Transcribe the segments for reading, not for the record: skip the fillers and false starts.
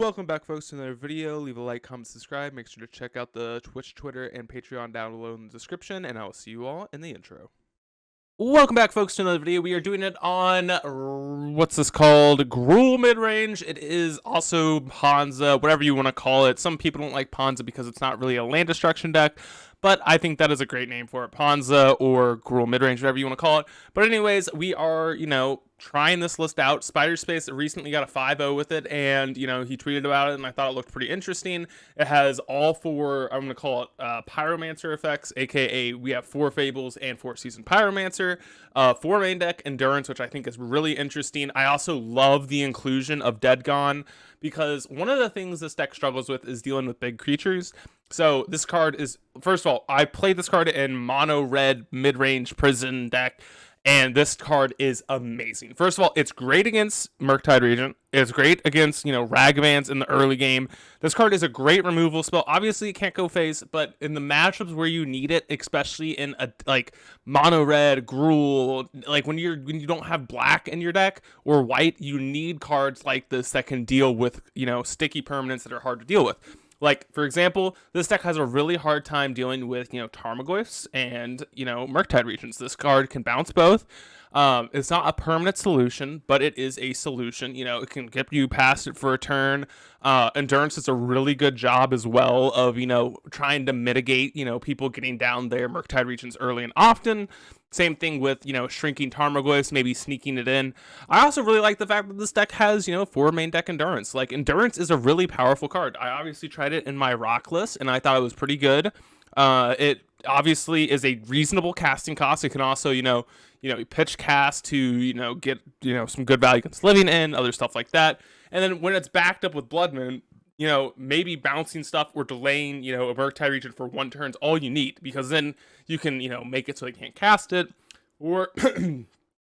Welcome back, folks, to another video. Leave a like, comment, subscribe. Make sure to check out the Twitch, Twitter, and Patreon down below in the description, and I will see you all in the intro. Welcome back, folks, to another video. We are doing it on, what's this called? Gruul midrange. It is also Panza, whatever you want to call it. Some people don't like Panza because it's not really a land destruction deck, but I think that is a great name for it. Panza or Gruul midrange, whatever you want to call it. But anyways, we are, trying this list out. Spider-Space recently got a 5-0 with it, and, he tweeted about it, and I thought it looked pretty interesting. It has all four, I'm going to call it Pyromancer effects, aka we have 4 Fables and 4 Seasoned Pyromancer, 4 main deck Endurance, which I think is really interesting. I also love the inclusion of Dead Gone, because one of the things this deck struggles with is dealing with big creatures. So this card is, first of all, I played this card in mono red mid-range prison deck, and this card is amazing. First of all, it's great against Murktide Regent. It's great against, Ragavans in the early game. This card is a great removal spell. Obviously, it can't go face, but in the matchups where you need it, especially in a mono red, Gruul, when you don't have black in your deck or white, you need cards like this that can deal with, sticky permanents that are hard to deal with. For example, this deck has a really hard time dealing with, Tarmogoyfs and, Murktide Regents. This card can bounce both. It's not a permanent solution, but it is a solution. It can get you past it for a turn. Endurance does a really good job as well of, trying to mitigate, people getting down their Murktide Regents early and often. Same thing with, shrinking Tarmogoyfs, maybe sneaking it in. I also really like the fact that this deck has, 4 main deck Endurance. Endurance is a really powerful card. I obviously tried it in my rock list, and I thought it was pretty good. It obviously is a reasonable casting cost. It can also, pitch cast to, get, some good value against Living End, other stuff like that. And then when it's backed up with Blood Moon, maybe bouncing stuff or delaying, a Murktide Regent for 1 turn is all you need, because then you can, make it so they can't cast it, or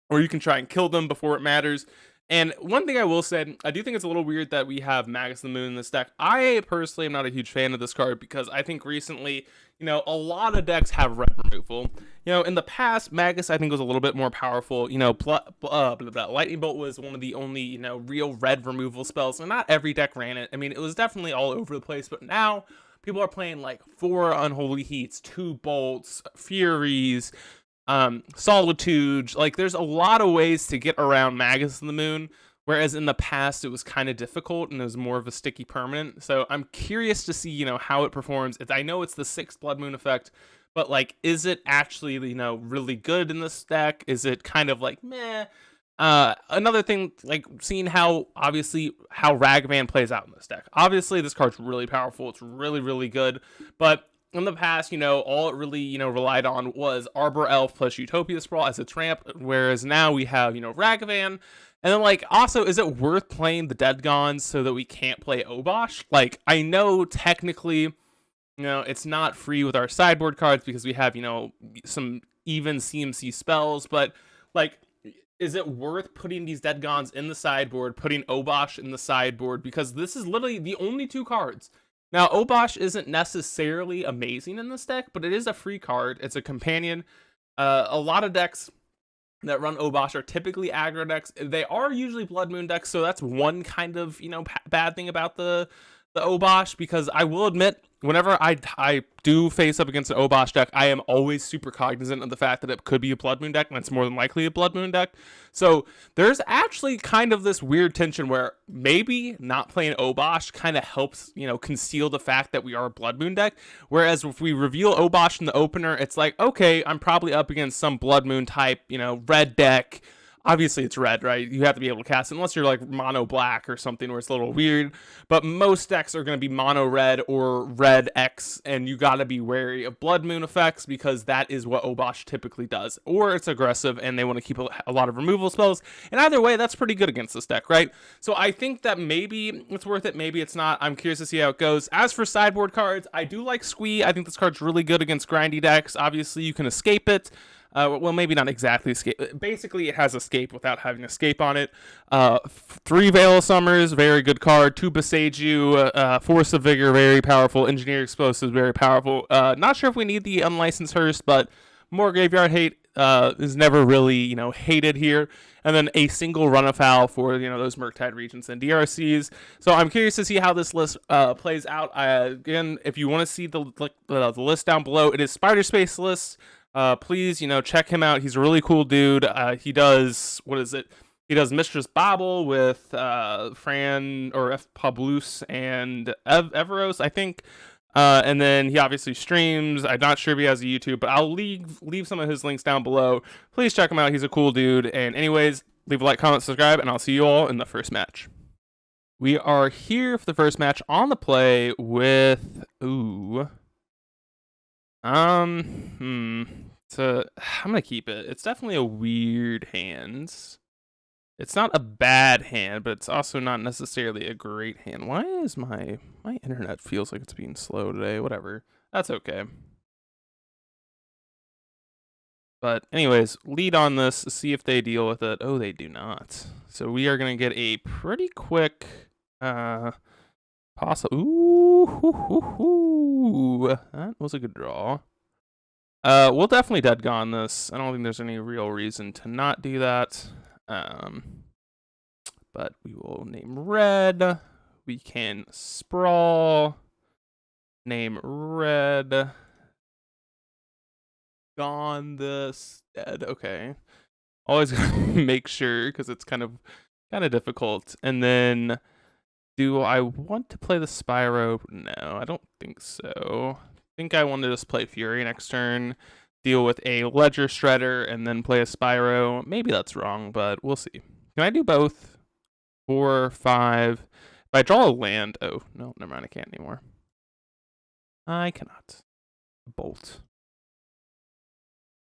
or you can try and kill them before it matters. And one thing I will say, I do think it's a little weird that we have Magus of the Moon in this deck. I personally am not a huge fan of this card because I think recently, a lot of decks have red removal. In the past, Magus I think was a little bit more powerful. Lightning Bolt was one of the only, real red removal spells, and not every deck ran it. I mean, it was definitely all over the place, but now people are playing 4 Unholy Heats, 2 Bolts, Furies, Solitude. There's a lot of ways to get around Magus of the Moon, whereas in the past it was kind of difficult and it was more of a sticky permanent. So I'm curious to see, how it performs. I know it's the 6th Blood Moon effect, but is it actually, really good in this deck? Is it kind of meh? Another thing, seeing how Ragavan plays out in this deck. Obviously this card's really powerful. It's really, really good, but in the past, all it really, relied on was Arbor Elf plus Utopia Sprawl as its ramp, whereas now we have, Ragavan. And then, also, is it worth playing the Dead Gone so that we can't play Obosh? I know technically, it's not free with our sideboard cards because we have, some even CMC spells, but, is it worth putting these Dead Gones in the sideboard, putting Obosh in the sideboard? Because this is literally the only 2 cards. Now, Obosh isn't necessarily amazing in this deck, but it is a free card. It's a companion. A lot of decks that run Obosh are typically aggro decks. They are usually Blood Moon decks, so that's one kind of, bad thing about the Obosh, because I will admit, whenever I do face up against an Obosh deck, I am always super cognizant of the fact that it could be a Blood Moon deck, and it's more than likely a Blood Moon deck. So there's actually kind of this weird tension where maybe not playing Obosh kind of helps, conceal the fact that we are a Blood Moon deck. Whereas if we reveal Obosh in the opener, it's okay, I'm probably up against some Blood Moon type, red deck. Obviously it's red, right? You have to be able to cast it unless you're mono black or something where it's a little weird. But most decks are going to be mono red or red X, and you got to be wary of Blood Moon effects because that is what Obosh typically does. Or it's aggressive and they want to keep a lot of removal spells. And either way, that's pretty good against this deck, right? So I think that maybe it's worth it, maybe it's not. I'm curious to see how it goes. As for sideboard cards, I do like Squee. I think this card's really good against grindy decks. Obviously, you can escape it. Well, maybe not exactly escape. Basically, it has escape without having escape on it. 3 Veil of Summers, very good card. 2 Beseiju, Force of Vigor, very powerful. Engineer Explosives, very powerful. Not sure if we need the Unlicensed Hearse, but more Graveyard Hate is never really, you know, hated here. And then a single run afoul for, you know, those Murktide regions and DRCs. So I'm curious to see how this list plays out. Again, if you want to see the list down below, it is Spider Space list. Please, you know, check him out. He's a really cool dude. He does, what is it? He does Mistress Bobble with Fran or F. Pablus and Everos, I think. And then he obviously streams. I'm not sure if he has a YouTube, but I'll leave some of his links down below. Please check him out. He's a cool dude. And anyways, leave a like, comment, subscribe, and I'll see you all in the first match. We are here for the first match on the play with So I'm gonna keep it. It's definitely a weird hand. It's not a bad hand, but it's also not necessarily a great hand. Why is my internet feels like it's being slow today? Whatever. That's okay. But anyways, lead on this, see if they deal with it. Oh, they do not. So we are going to get a pretty quick possible. Ooh, that was a good draw. We'll definitely dead gone this. I don't think there's any real reason to not do that. But we will name red. We can sprawl. Name red. Gone this dead. Okay. Always gotta make sure because it's kind of difficult. And then, do I want to play the Spyro? No, I don't think so. I think I want to just play Fury next turn, deal with a Ledger Shredder, and then play a Spyro. Maybe that's wrong, but we'll see. Can I do both? 4, 5. If I draw a land, oh no, never mind. I can't anymore. I cannot. Bolt.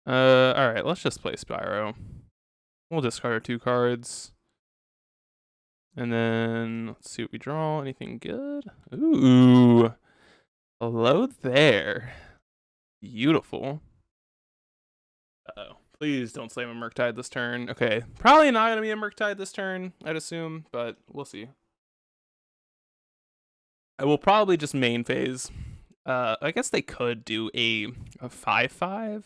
All right. Let's just play Spyro. We'll discard our 2 cards. And then let's see what we draw. Anything good? Ooh. Hello there. Beautiful. Uh-oh. Please don't slam a Murktide this turn. Okay. Probably not going to be a Murktide this turn, I'd assume, but we'll see. I will probably just main phase. I guess they could do a 5/5.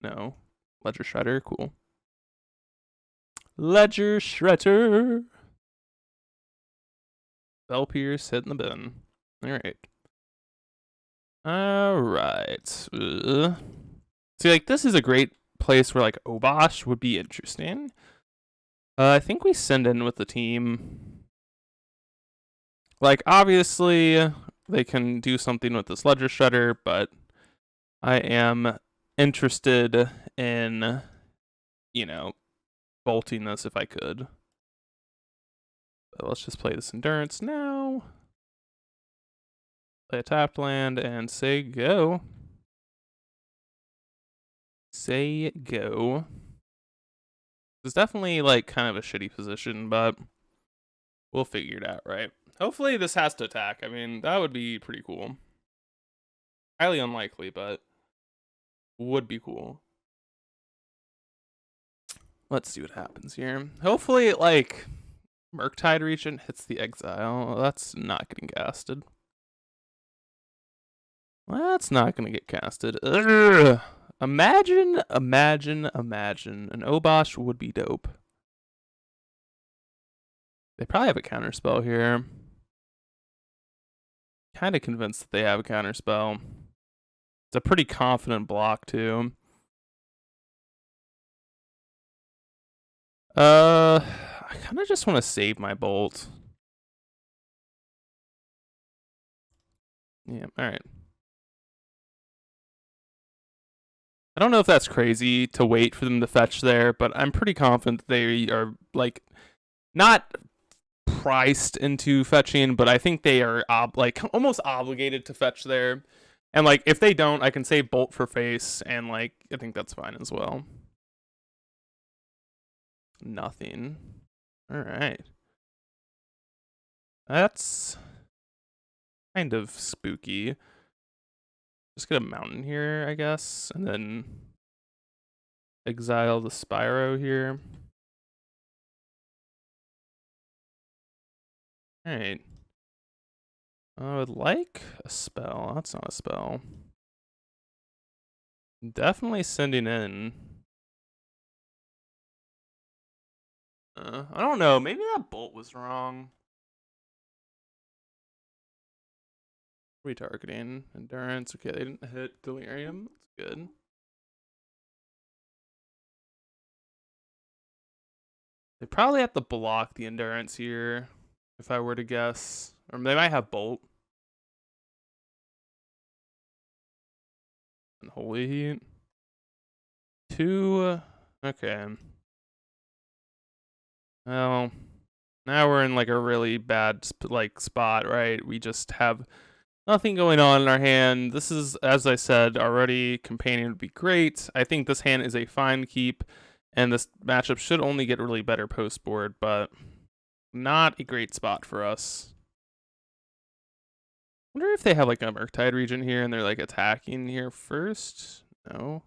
No. Ledger Shredder. Cool. Ledger Shredder. Bell Pierce hitting the bin. Alright. See, like, this is a great place where, like, Obosh would be interesting. I think we send in with the team. Like, obviously, they can do something with this Ledger Shredder, but I am interested in, you know, bolting this if I could. So let's just play this Endurance now. Play a tapped land and say go. Say go. It's definitely like kind of a shitty position, but we'll figure it out, right? Hopefully this has to attack. I mean, that would be pretty cool. Highly unlikely, but would be cool. Let's see what happens here. Hopefully, like, Murktide Regent hits the Exile. That's not getting casted. That's not going to get casted. Ugh. Imagine. An Obosh would be dope. They probably have a counterspell here. Kind of convinced that they have a counterspell. It's a pretty confident block, too. I kind of just want to save my bolt. Yeah, alright. I don't know if that's crazy to wait for them to fetch there, but I'm pretty confident that they are, like, not priced into fetching, but I think they are, like, almost obligated to fetch there. And, like, if they don't, I can save bolt for face, and, like, I think that's fine as well. Nothing. Alright. That's kind of spooky. Just get a mountain here, I guess, and then exile the Spyro here. Alright. I would like a spell. That's not a spell. Definitely sending in I don't know. Maybe that bolt was wrong. Retargeting, endurance. Okay, they didn't hit delirium. That's good. They probably have to block the endurance here, if I were to guess. Or they might have bolt. And holy heat. 2. Okay. Well, now we're in like a really bad spot, right? We just have nothing going on in our hand. This is, as I said already, companion would be great. I think this hand is a fine keep, and this matchup should only get really better post board, but not a great spot for us. Wonder if they have like a Murktide region here and they're like attacking here first. No.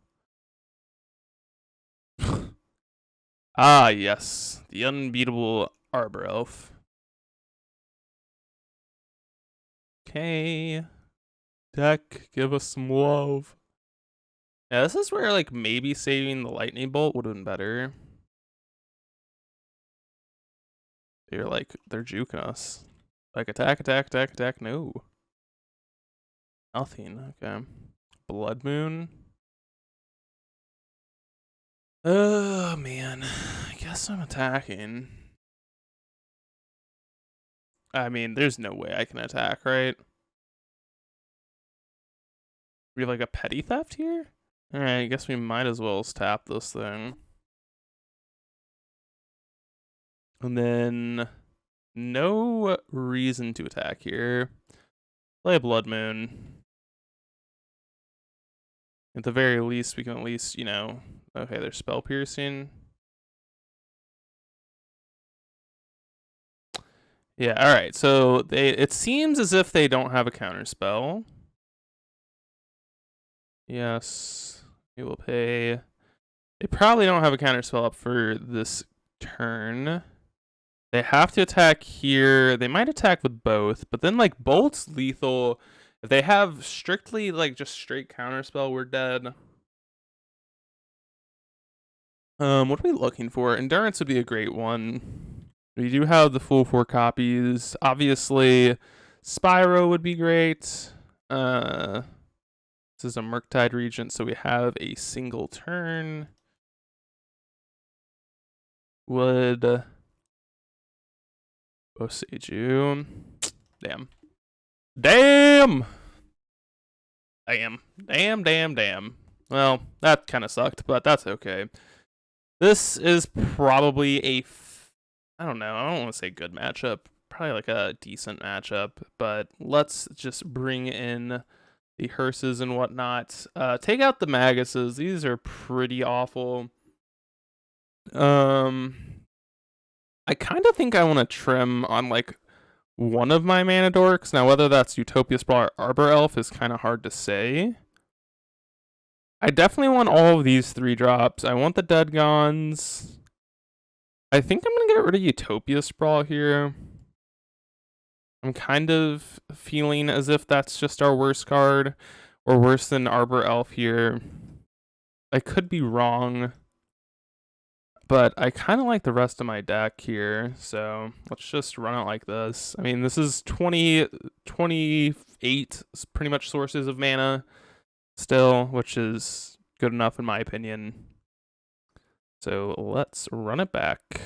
Ah, yes, the unbeatable Arbor Elf. Okay. Deck, give us some love. Yeah, this is where like maybe saving the lightning bolt would have been better. They're juking us. Like attack, attack, attack, attack. No. Nothing. Okay. Blood Moon. Oh man. I guess I'm attacking. I mean, there's no way I can attack, right? We have like a petty theft here? Alright, I guess we might as well tap this thing. And then no reason to attack here. Play a Blood Moon. At the very least, we can at least, okay, there's Spell Piercing. Yeah, alright, so it seems as if they don't have a counter spell. Yes, we will pay. They probably don't have a counter spell up for this turn. They have to attack here. They might attack with both, but then like Bolt's lethal. If they have strictly like just straight counterspell, we're dead. What are we looking for? Endurance would be a great one. We do have the full 4 copies. Obviously, Spyro would be great. This is a Murktide Regent, so we have a single turn. Would Osage. Damn. Damn! Damn. Well, that kind of sucked, but that's okay. This is probably I don't know, I don't want to say good matchup. Probably like a decent matchup, but let's just bring in the hearses and whatnot. Take out the Maguses. These are pretty awful. I kind of think I want to trim on like one of my mana dorks. Now, whether that's Utopia Sprawl or Arbor Elf is kind of hard to say. I definitely want all of these 3 drops. I want the Dead Gons. I think I'm going to get rid of Utopia Sprawl here. I'm kind of feeling as if that's just our worst card, or worse than Arbor Elf here. I could be wrong, but I kind of like the rest of my deck here, so let's just run it like this. I mean, this is 28 pretty much sources of mana still, which is good enough in my opinion. So let's run it back.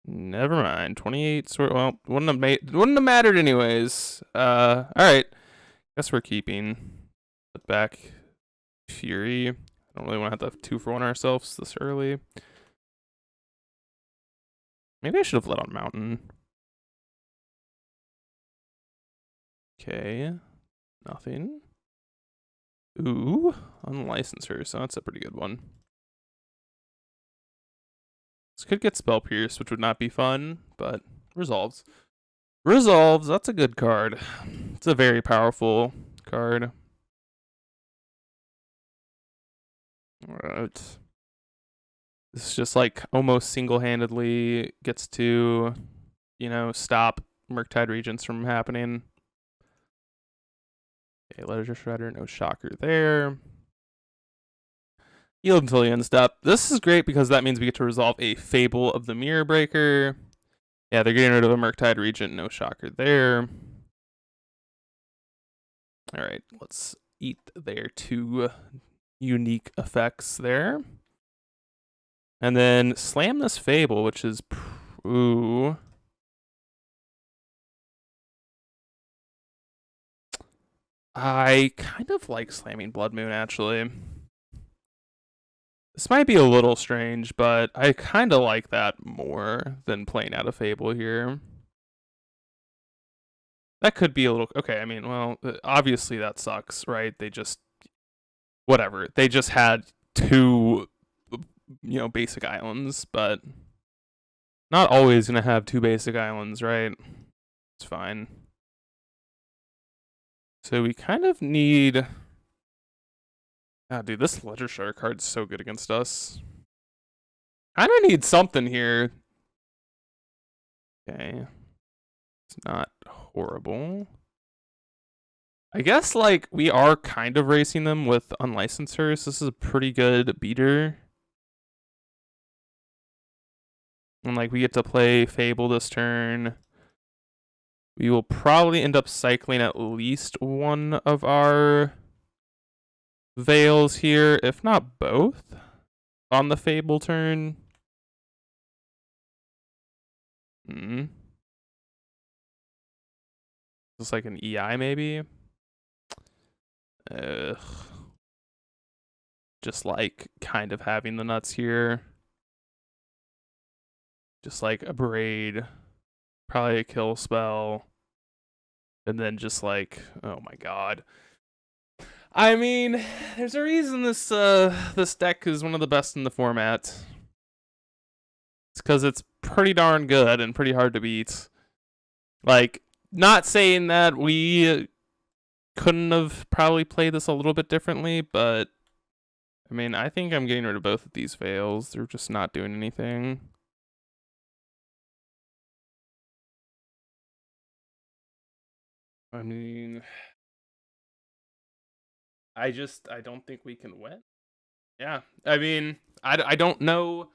Never mind. 28 well, wouldn't have mattered anyways. All right. Guess we're keeping. Put back Fury. I don't really want to have to 2 for 1 ourselves this early. Maybe I should have let on Mountain. Okay. Nothing. Ooh, Unlicensor, so that's a pretty good one. This could get Spell Pierce, which would not be fun, but resolves. Resolves, that's a good card. It's a very powerful card. Alright. This is just like almost single-handedly gets to, stop Murktide Regents from happening. Okay, Leisure Shredder, no shocker there. Heal until the end step. This is great because that means we get to resolve a Fable of the Mirror Breaker. Yeah, they're getting rid of a Murktide Regent. No shocker there. All right, let's eat their 2 unique effects there. And then slam this Fable, which is... Ooh. I kind of like slamming Blood Moon, actually. This might be a little strange, but I kind of like that more than playing out a Fable here. That could be a little... Okay, I mean, well, obviously that sucks, right? They just... Whatever. They just had 2, basic islands, but... Not always going to have 2 basic islands, right? It's fine. So we kind of need... Ah, dude, this Ledger Shredder card's so good against us. Kind of need something here. Okay. It's not horrible. I guess, like, we are kind of racing them with Unlicensers. This is a pretty good beater. And, like, we get to play Fable this turn. We will probably end up cycling at least one of our Veils here, if not both, on the Fable turn. Just like an EI, maybe? Ugh. Just like kind of having the nuts here. Just like a Braid, probably a kill spell, and then just like, oh my god. I mean, there's a reason this this deck is one of the best in the format. It's because it's pretty darn good and pretty hard to beat. Like, not saying that we couldn't have probably played this a little bit differently, but I mean, I think I'm getting rid of both of these Veils. They're just not doing anything. I mean, I don't think we can win. Yeah, I mean, I don't know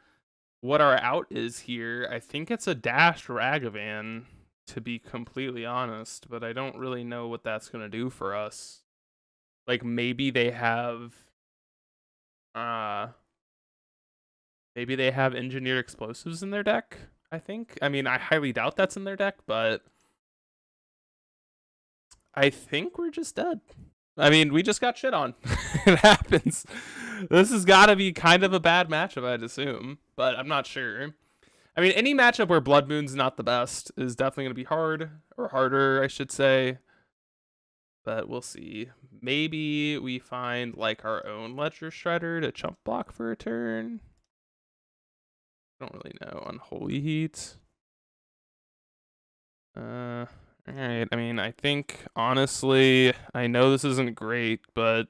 what our out is here. I think it's a dashed Ragavan, to be completely honest, but I don't really know what that's going to do for us. Like, maybe they have engineered explosives in their deck, I think. I mean, I highly doubt that's in their deck, but I think we're just dead. I mean, we just got shit on. It happens. This has got to be kind of a bad matchup, I'd assume, but I'm not sure. I mean, any matchup where Blood Moon's not the best is definitely going to be hard, or harder, I should say. But we'll see. Maybe we find, like, our own Ledger Shredder to chump block for a turn. I don't really know. Unholy Heat. Alright, I mean, I think, honestly, I know this isn't great, but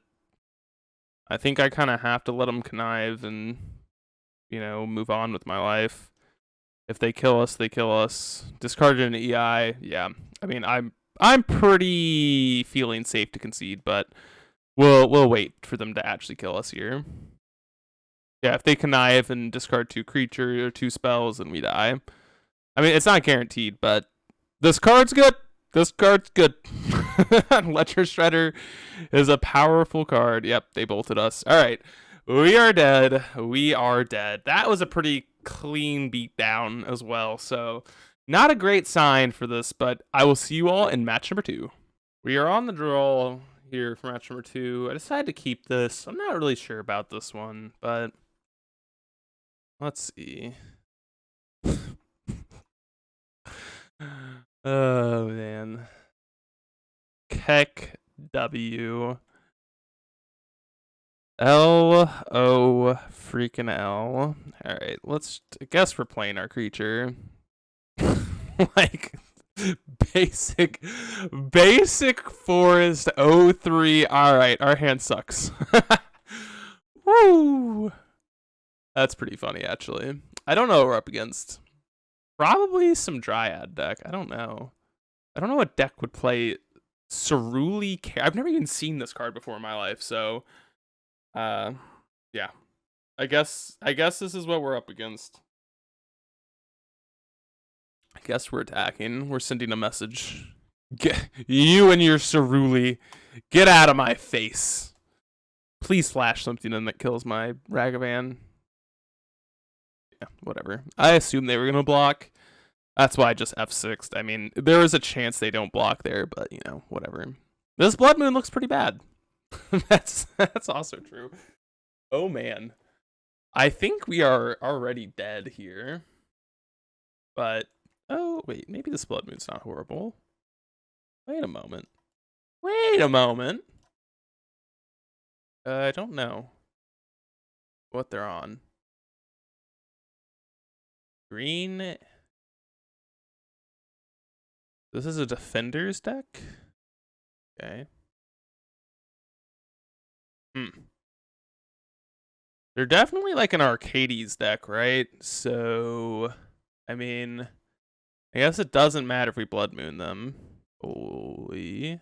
I think I kind of have to let them connive and, move on with my life. If they kill us, they kill us. Discarded an EI, yeah. I mean, I'm pretty feeling safe to concede, but we'll wait for them to actually kill us here. Yeah, if they connive and discard 2 creatures or 2 spells, then we die. I mean, it's not guaranteed, but this card's good. This card's good. Ledger Shredder is a powerful card. Yep, they bolted us. All right, we are dead. We are dead. That was a pretty clean beatdown as well. So not a great sign for this, but I will see you all in match number 2. We are on the draw here for match number 2. I decided to keep this. I'm not really sure about this one, but let's see. Oh, man. Keck W. L-O freaking L. Alright, I guess we're playing our creature. Like, basic forest 03. Alright, our hand sucks. Woo! That's pretty funny, actually. I don't know what we're up against. Probably some Dryad deck. I don't know. I don't know what deck would play Ceruli. I've never even seen this card before in my life, so yeah. I guess this is what we're up against. I guess we're attacking. We're sending a message. You and your Ceruli, get out of my face. Please flash something in that kills my Ragavan. Yeah, whatever. I assume they were going to block. That's why I just F6'd. I mean, there is a chance they don't block there, but, you know, whatever. This Blood Moon looks pretty bad. That's also true. Oh, man. I think we are already dead here. But, oh, wait, maybe this Blood Moon's not horrible. Wait a moment. Wait a moment. I don't know what they're on. Green. This is a Defender's deck? Okay. They're definitely like an Arcades deck, right? So, I mean, I guess it doesn't matter if we Blood Moon them. Holy,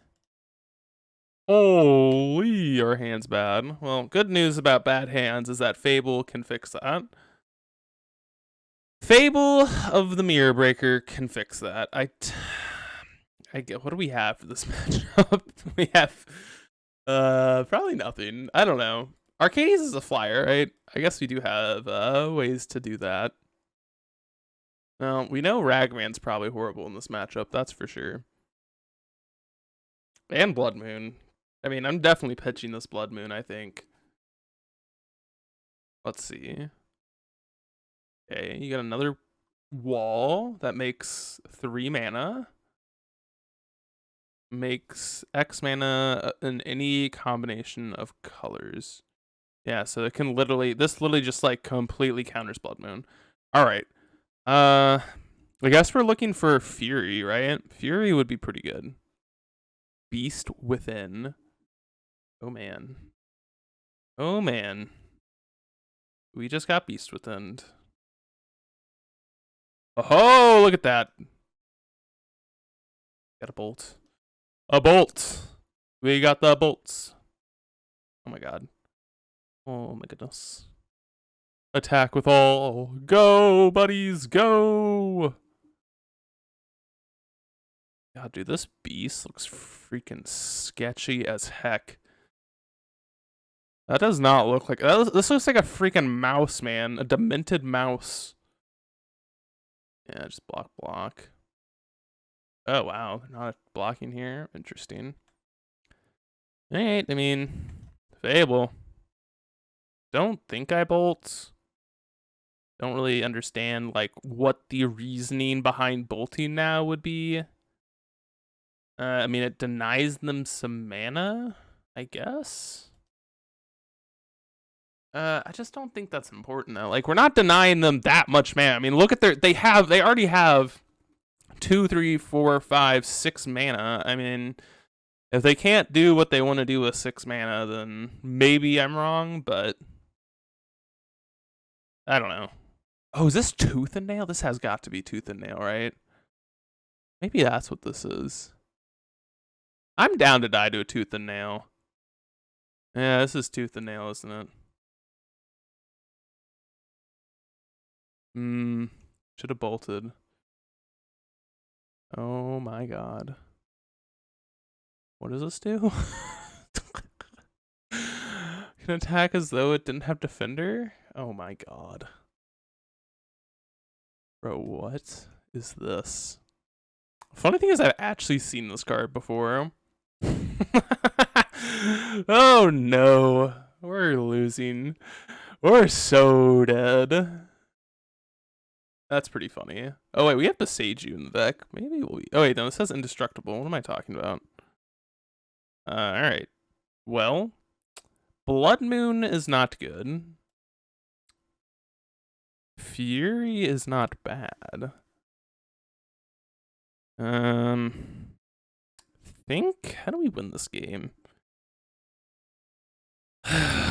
our hand's bad. Well, good news about bad hands is that Fable can fix that. Fable of the Mirror Breaker can fix that. I get. What do we have for this matchup? We have probably nothing. I don't know. Arcades is a flyer, right? I guess we do have ways to do that. Now, we know Ragman's probably horrible in this matchup, that's for sure. And Blood Moon. I mean, I'm definitely pitching this Blood Moon, I think. Let's see. Okay, you got another wall that makes 3 mana. Makes X mana in any combination of colors. Yeah, so it can this literally just like completely counters Blood Moon. Alright. I guess we're looking for Fury, right? Fury would be pretty good. Beast Within. Oh man. Oh man. We just got Beast Within. Oh, look at that. Got a bolt. A bolt. We got the bolts. Oh my god. Oh my goodness. Attack with all. Go, buddies, go. God, dude, this beast looks freaking sketchy as heck. That does not look like... This looks like a freaking mouse, man. A demented mouse. Yeah, just block. Oh, wow. They're not blocking here. Interesting. Alright, I mean... Fable. Don't think I bolt. Don't really understand, like, what the reasoning behind bolting now would be. I mean, it denies them some mana, I guess. I just don't think that's important, though. Like, we're not denying them that much mana. I mean, look at they already have 2, 3, 4, 5, 6 mana. I mean, if they can't do what they want to do with 6 mana, then maybe I'm wrong, but I don't know. Oh, is this Tooth and Nail? This has got to be Tooth and Nail, right? Maybe that's what this is. I'm down to die to a Tooth and Nail. Yeah, this is Tooth and Nail, isn't it? Should have bolted. Oh my god. What does this do? Can attack as though it didn't have Defender? Oh my god. Bro, what is this? Funny thing is I've actually seen this card before. Oh no. We're losing. We're so dead. That's pretty funny. Oh wait, we have Beseiju in the deck. Maybe we'll... Oh wait, no, this says Indestructible. What am I talking about? Alright. Well, Blood Moon is not good. Fury is not bad. Think? How do we win this game? Man.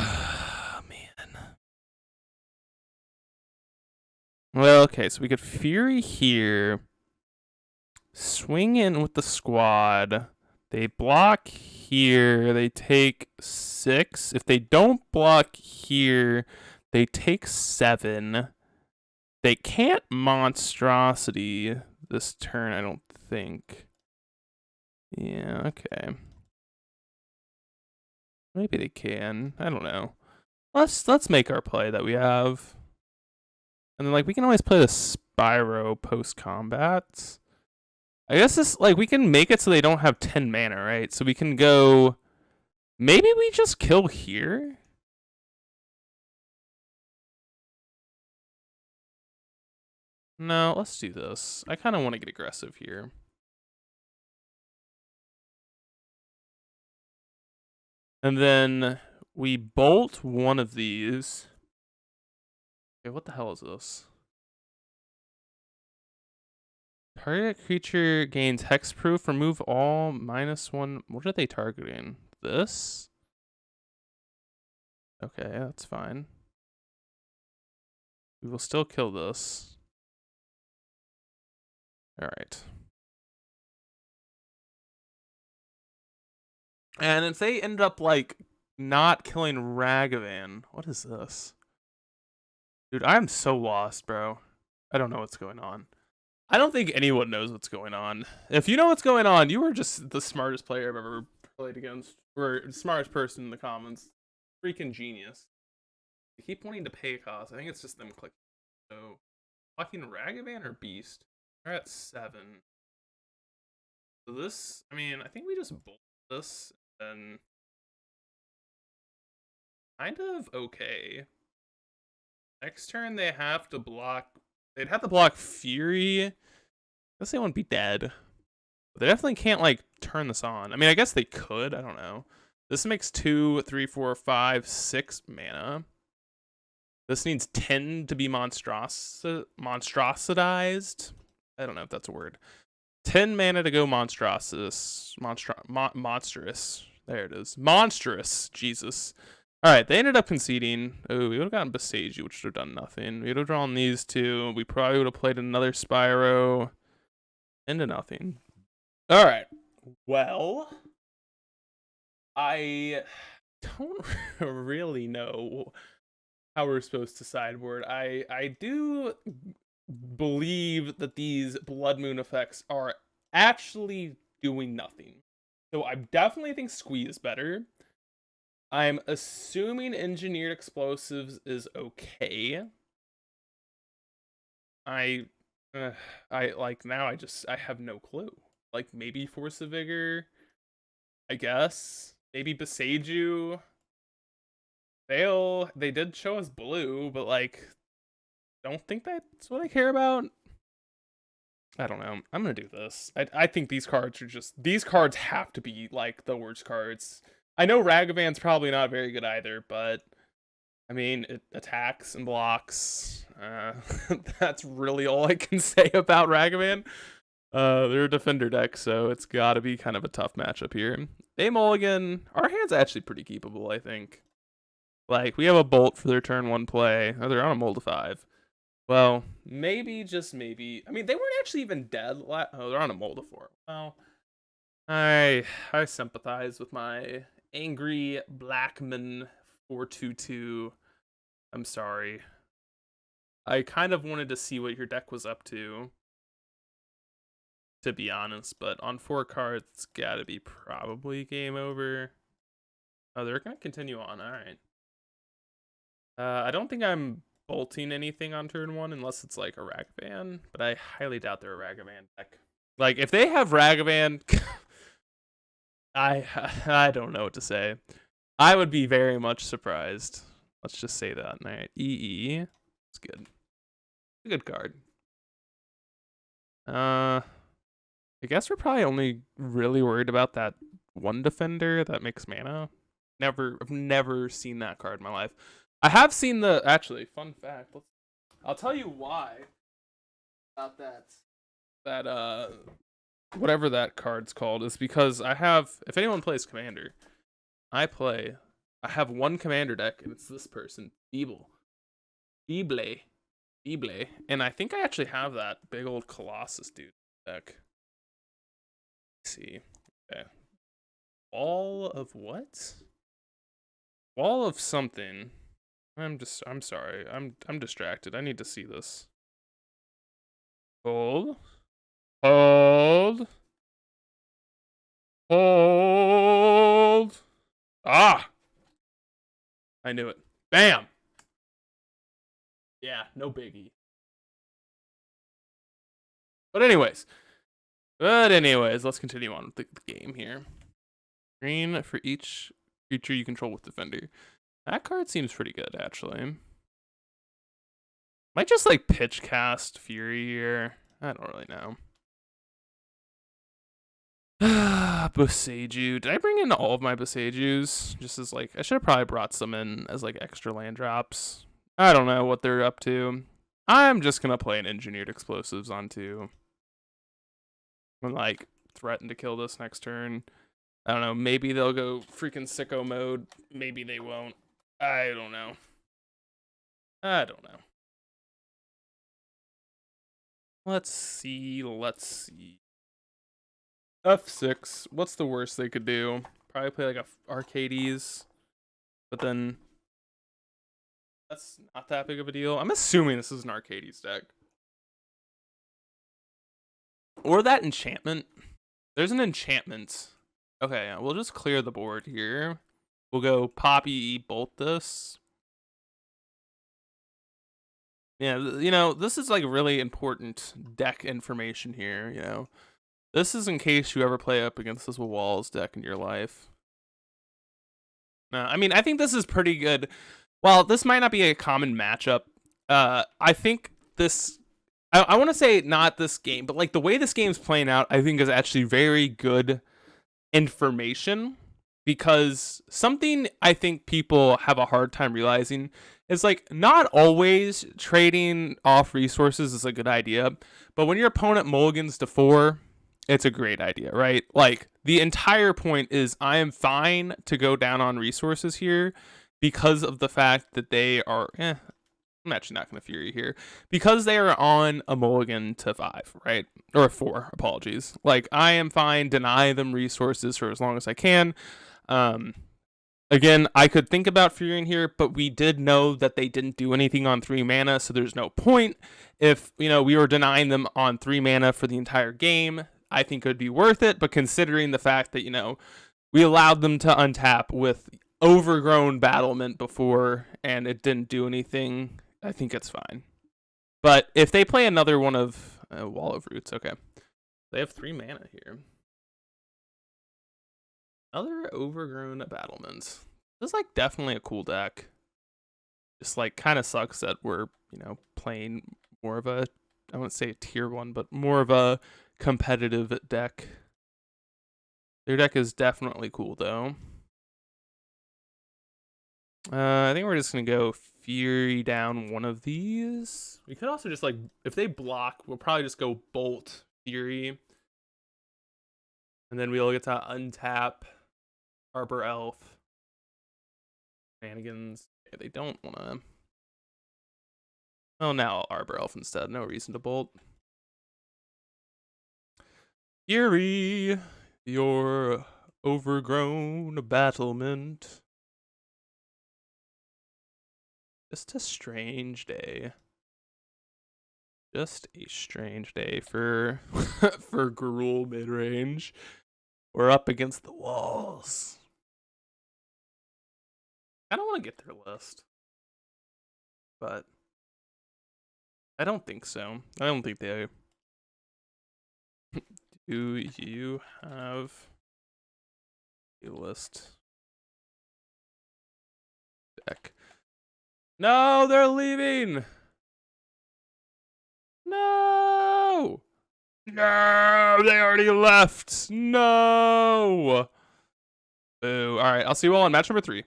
Well, okay, so we get Fury here. Swing in with the squad. They block here. They take 6. If they don't block here, They take 7. They can't monstrosity this turn, I don't think. Yeah, okay. Maybe they can. I don't know. Let's make our play that we have. And then, like, we can always play the Spyro post-combat. I guess this, like, we can make it so they don't have 10 mana, right? So we can go... Maybe we just kill here? No, let's do this. I kind of want to get aggressive here. And then we bolt one of these. Okay, what the hell is this? Target creature gains hexproof. Remove all -1. What are they targeting? This? Okay, that's fine. We will still kill this. Alright. And if they end up, like, not killing Ragavan, what is this? Dude, I'm so lost, bro. I don't know what's going on. I don't think anyone knows what's going on. If you know what's going on, you are just the smartest player I've ever played against. Or the smartest person in the comments. Freaking genius. They keep wanting to pay costs. I think it's just them clicking. So, fucking Ragavan or Beast? They're at 7. So this, I mean, I think we just bolt this and kind of okay. Next turn they have to block. They'd have to block Fury. I guess they won't be dead. But they definitely can't, like, turn this on. I mean, I guess they could. I don't know. This makes 2, 3, 4, 5, 6 mana. This needs 10 to be monstrositized. I don't know if that's a word. 10 mana to go monstrous. Monstrous. There it is. Monstrous. Jesus. Alright, they ended up conceding. Oh, we would have gotten Besage, which would have done nothing. We would have drawn these two. We probably would have played another Spyro. Into nothing. Alright. Well, I don't really know how we're supposed to sideboard. I do believe that these Blood Moon effects are actually doing nothing. So I definitely think Squeeze is better. I'm assuming Engineered Explosives is okay. I like now I have no clue. Like maybe Force of Vigor, I guess. Maybe Beseiju. They did show us blue, but like don't think that's what I care about. I don't know. I'm gonna do this. I think these cards are just these cards have to be like the worst cards. I know Ragavan's probably not very good either, but I mean it attacks and blocks. That's really all I can say about Ragavan. They're a defender deck, so it's gotta be kind of a tough matchup here. They mulligan. Our hand's actually pretty keepable, I think. Like, we have a bolt for their turn 1 play. Oh, they're on a mold of 5. Well, maybe, just maybe. I mean, they weren't actually even dead. Oh, they're on a mold of 4. Well, I sympathize with my angry Blackman 422. I'm sorry. I kind of wanted to see what your deck was up to be honest, but on 4 cards, it's gotta be probably game over. Oh, they're gonna continue on. All right. I don't think I'm bolting anything on turn 1 unless it's like a Ragavan, but I highly doubt they're a Ragavan deck. Like, if they have Ragavan, I don't know what to say. I would be very much surprised. Let's just say that. All right, EE. It's good. It's a good card. I guess we're probably only really worried about that one defender that makes mana. I've never seen that card in my life. I have seen actually, fun fact. I'll tell you why about that whatever that card's called is because I have, if anyone plays Commander, I have one Commander deck and it's this person, Feeble, and I think I actually have that big old Colossus dude deck. Let's see. Okay. Wall of what? Wall of something. I'm sorry. I'm distracted. I need to see this. Hold. Hold. Hold. Ah! I knew it. Bam! Yeah, no biggie. But anyways, let's continue on with the game here. Green for each creature you control with Defender. That card seems pretty good, actually. Might just like pitch cast Fury here. I don't really know. Boseiju. Did I bring in all of my Boseijus? Just as like, I should have probably brought some in as like extra land drops. I don't know what they're up to. I'm just gonna play an Engineered Explosives onto. And like threaten to kill this next turn. I don't know. Maybe they'll go freaking sicko mode. Maybe they won't. I don't know. Let's see. F6. What's the worst they could do? Probably play like a Arcades. But then that's not that big of a deal. I'm assuming this is an Arcades deck. Or that enchantment. There's an enchantment. Okay, we'll just clear the board here. We'll go Poppy Bolt this. Yeah, you know, this is like really important deck information here, you know. This is in case you ever play up against this Walls deck in your life. I mean, I think this is pretty good. While this might not be a common matchup, I think this... I want to say not this game, but like the way this game's playing out, I think is actually very good information, because something I think people have a hard time realizing is like not always trading off resources is a good idea, but when your opponent mulligans to 4, it's a great idea, right? Like the entire point is I am fine to go down on resources here because of the fact that they are I'm actually not going to Fury here because they are on a mulligan to 5, right? Or 4, apologies. Like, I am fine, deny them resources for as long as I can. Again, I could think about Fury in here, but we did know that they didn't do anything on 3 mana, so there's no point. If, you know, we were denying them on 3 mana for the entire game, I think it would be worth it, but considering the fact that, you know, we allowed them to untap with overgrown battlement before, and it didn't do anything, I think it's fine. But if they play another one of Wall of Roots, okay. They have 3 mana here. Another overgrown battlements. This is like definitely a cool deck. Just like kind of sucks that we're, you know, playing more of a, I wouldn't say a tier 1, but more of a competitive deck. Their deck is definitely cool though. I think we're just gonna go Fury down one of these. We could also just like, if they block, we'll probably just go Bolt Fury, and then we'll get to untap Arbor Elf. Shenanigans. Yeah, they don't wanna. Oh, now Arbor Elf instead. No reason to Bolt. Fury, your overgrown battlement. Just a strange day. Just a strange day for for Gruul mid-range. We're up against the walls. I don't want to get their list, but I don't think so. I don't think they... Do you have a list deck? No, they're leaving. No, they already left. No. Boo. All right, I'll see you all on match number 3.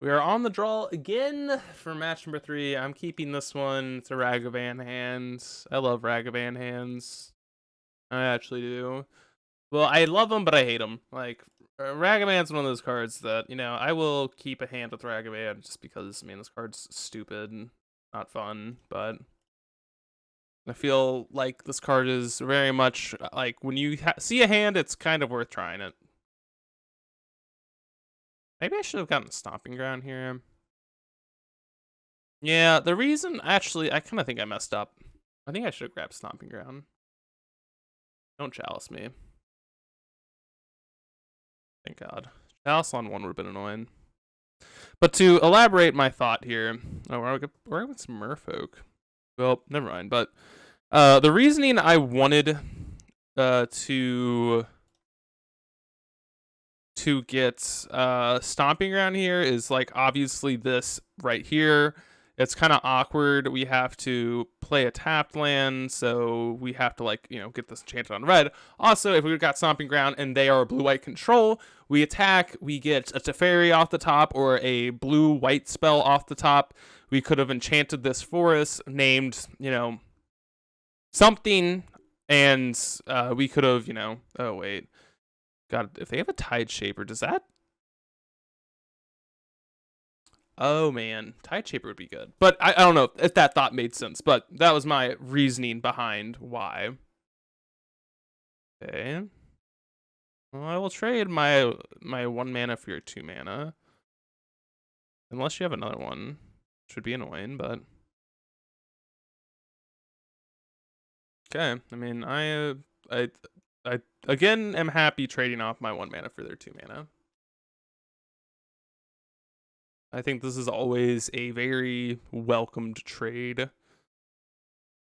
We are on the draw again for match number 3. I'm keeping this one. It's a Ragavan hands. I love Ragavan hands. I actually do. Well, I love them, but I hate them. Like, Ragavan's one of those cards that, you know, I will keep a hand with Ragavan just because, man, this card's stupid and not fun, but I feel like this card is very much, like, when you see a hand, it's kind of worth trying it. Maybe I should have gotten a Stomping Ground here. Yeah, the reason, actually, I kind of think I messed up. I think I should have grabbed Stomping Ground. Don't chalice me. Thank God. Chalice on 1 would have been annoying. But to elaborate my thought here, we're going some Merfolk. Well, never mind. But the reasoning I wanted to get Stomping Ground here is like obviously this right here. It's kind of awkward. We have to play a tapped land, so we have to like, get this enchanted on red. Also, if we got Stomping Ground and they are blue-white control, we attack, we get a Teferi off the top or a blue-white spell off the top. We could have enchanted this forest named, something, and we could have, oh wait. God, if they have a Tide Shaper, does that... Oh, man. Tide Shaper would be good. But I don't know if that thought made sense, but that was my reasoning behind why. Okay. Well, I will trade my 1 mana for your 2 mana. Unless you have another one. Which would be annoying, but... Okay. I mean, I again am happy trading off my 1 mana for their 2 mana. I think this is always a very welcomed trade.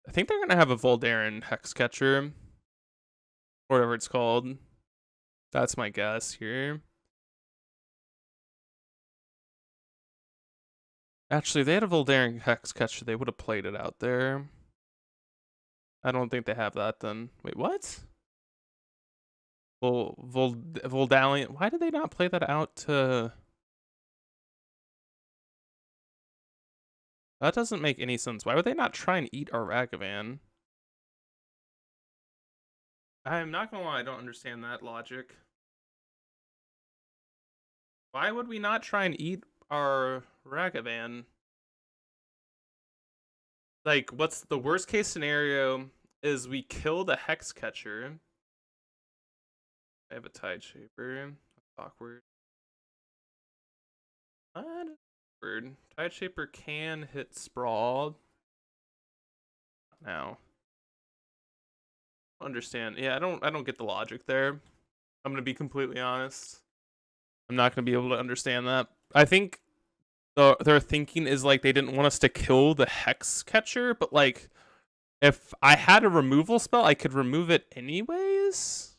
I think they're going to have a Voldaren Hexcatcher. Or whatever it's called. That's my guess here. Actually, if they had a Voldaren Hexcatcher, they would have played it out there. I don't think they have that then. Wait, what? Voldalian. Why did they not play that out to... That doesn't make any sense. Why would they not try and eat our Ragavan? I'm not gonna lie, I don't understand that logic. Why would we not try and eat our Ragavan? Like, what's the worst case scenario is we kill the Hexcatcher. I have a Tide Shaper. That's awkward. Weird. Tide Shaper can hit Sprawl. Now. Understand. Yeah, I don't get the logic there. I'm gonna be completely honest. I'm not gonna be able to understand that. I think their thinking is like they didn't want us to kill the Hexcatcher, but like if I had a removal spell, I could remove it anyways.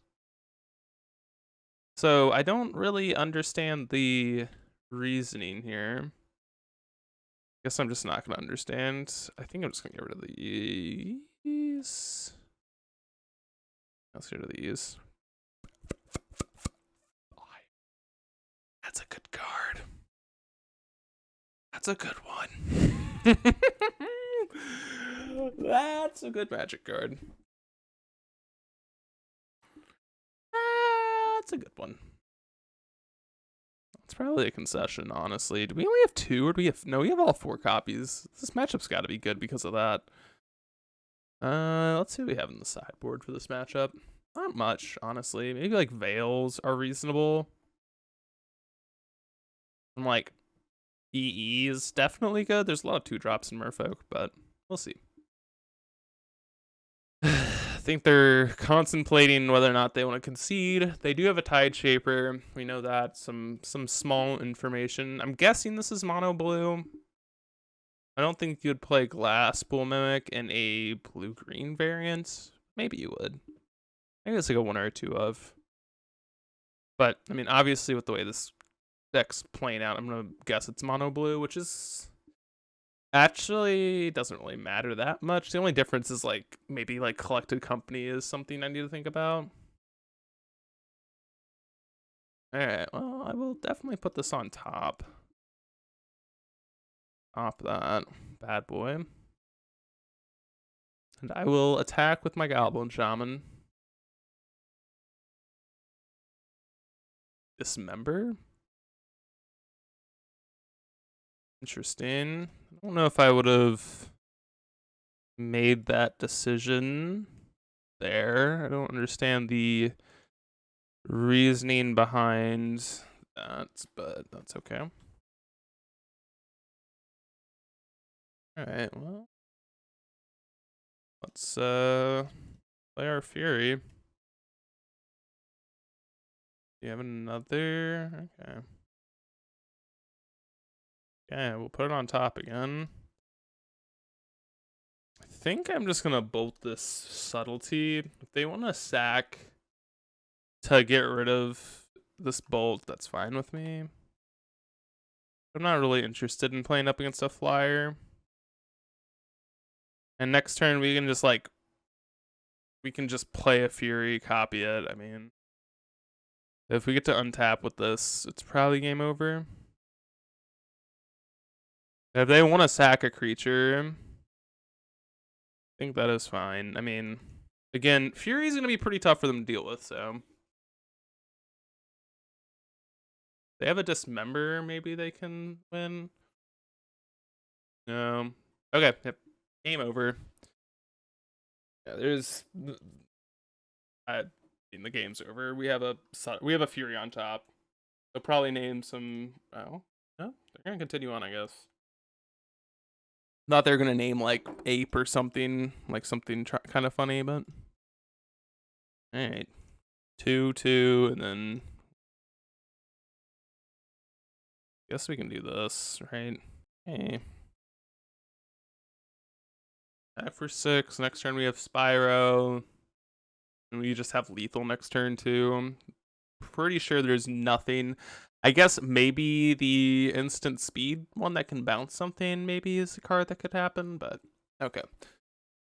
So I don't really understand the reasoning here. Guess I'm just not gonna understand. I think I'm just gonna get rid of these. Let's get rid of these. That's a good card. That's a good one. That's a good Magic card. That's a good one. It's probably a concession, honestly. Do we only have 2, or do we have... No, we have all 4 copies. This matchup's got to be good because of that. Let's see what we have in the sideboard for this matchup. Not much, honestly. Maybe, like, Veils are reasonable. And, like, EE is definitely good. There's a lot of 2-drops in Merfolk, but we'll see. I think they're contemplating whether or not they want to concede. They do have a Tide Shaper. We know that. Some small information. I'm guessing this is mono blue. I don't think you would play Glasspool Mimic in a blue-green variant. Maybe you would. Maybe it's like a 1 or a 2 of. But, I mean, obviously with the way this deck's playing out, I'm going to guess it's mono blue, which is... Actually, doesn't really matter that much. The only difference is, like, maybe, like, Collected Company is something I need to think about. Alright, well, I will definitely put this on top. Top that bad boy. And I will attack with my Goblin Shaman. Dismember? Interesting. I don't know if I would have made that decision there. I don't understand the reasoning behind that, but that's okay. Alright, well. Let's play our Fury. Do you have another? Okay. Yeah, we'll put it on top again. I think I'm just gonna bolt this subtlety. If they want to sack to get rid of this bolt, that's fine with me. I'm not really interested in playing up against a flyer. And next turn we can just play a Fury, copy it. I mean, if we get to untap with this, it's probably game over. If they want to sack a creature, I think that is fine. I mean, again, Fury's going to be pretty tough for them to deal with, so. They have a Dismember, maybe they can win. No. Okay, yep. Game over. Yeah, I mean, the game's over. We have a Fury on top. They'll probably name some. Oh, no, they're gonna continue on, I guess. Not they're gonna name like Ape or something, like something kind of funny, but. All right, 2/2, and then. Guess we can do this, right? Hey. 5 for 6. Next turn we have Spyro. And we just have lethal next turn too. I'm pretty sure there's nothing. I guess maybe the instant speed one that can bounce something maybe is a card that could happen, but okay.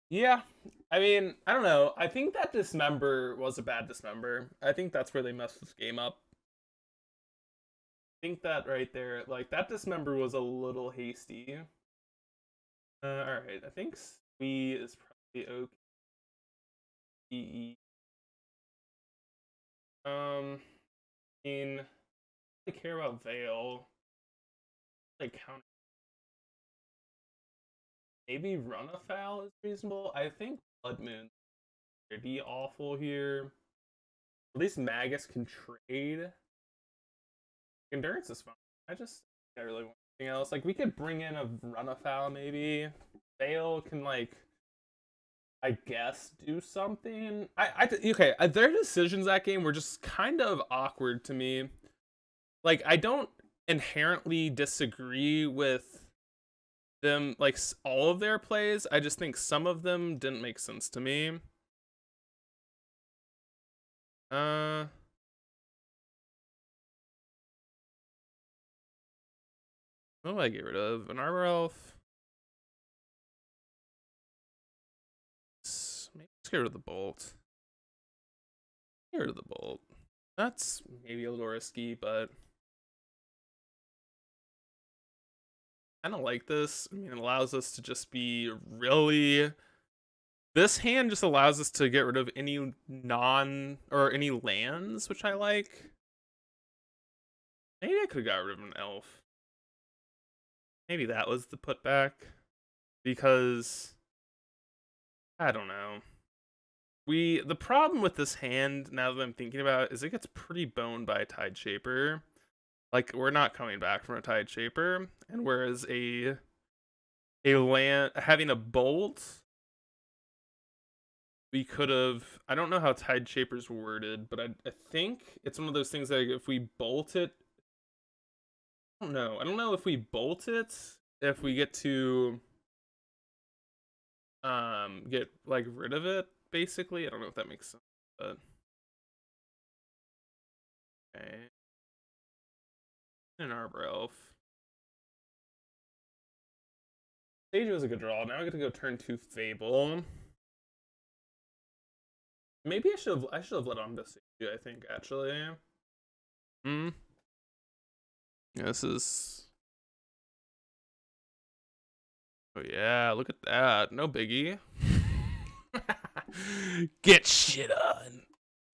Yeah, I mean, I don't know. I think that Dismember was a bad Dismember. I think that's where they messed this game up. I think that right there, like, that Dismember was a little hasty. Alright, I think Squee is probably okay. I mean, I care about Veil. Like, count. Maybe Run Afoul is reasonable. I think Blood Moon would be awful here. At least Magus can trade. Endurance is fine. I really want anything else. Like, we could bring in a Run Afoul maybe. Veil can, like, I guess do something. Okay, their decisions that game were just kind of awkward to me. Like, I don't inherently disagree with them, like, all of their plays. I just think some of them didn't make sense to me. What do I get rid of? An Arbor Elf? Let's get rid of the Bolt. Get rid of the Bolt. That's maybe a little risky, but I don't like this. I mean, it allows us to just be really. This hand just allows us to get rid of any any lands, which I like. Maybe I could have got rid of an elf. Maybe that was the putback. Because I don't know. The problem with this hand, now that I'm thinking about it, is it gets pretty boned by a Tide Shaper. Like, we're not coming back from a Tide Shaper, and whereas a land having a bolt, we could have. I don't know how Tide Shaper's worded, but I think it's one of those things that if we bolt it, I don't know. I don't know if we bolt it, if we get to get like rid of it. Basically, I don't know if that makes sense, but okay. An Arbor Elf. Sage was a good draw. Now I get to go turn 2 Fable. Maybe I should have let on to Sage, I think, actually. Yeah, this is. Oh yeah, look at that. No biggie. Get shit on.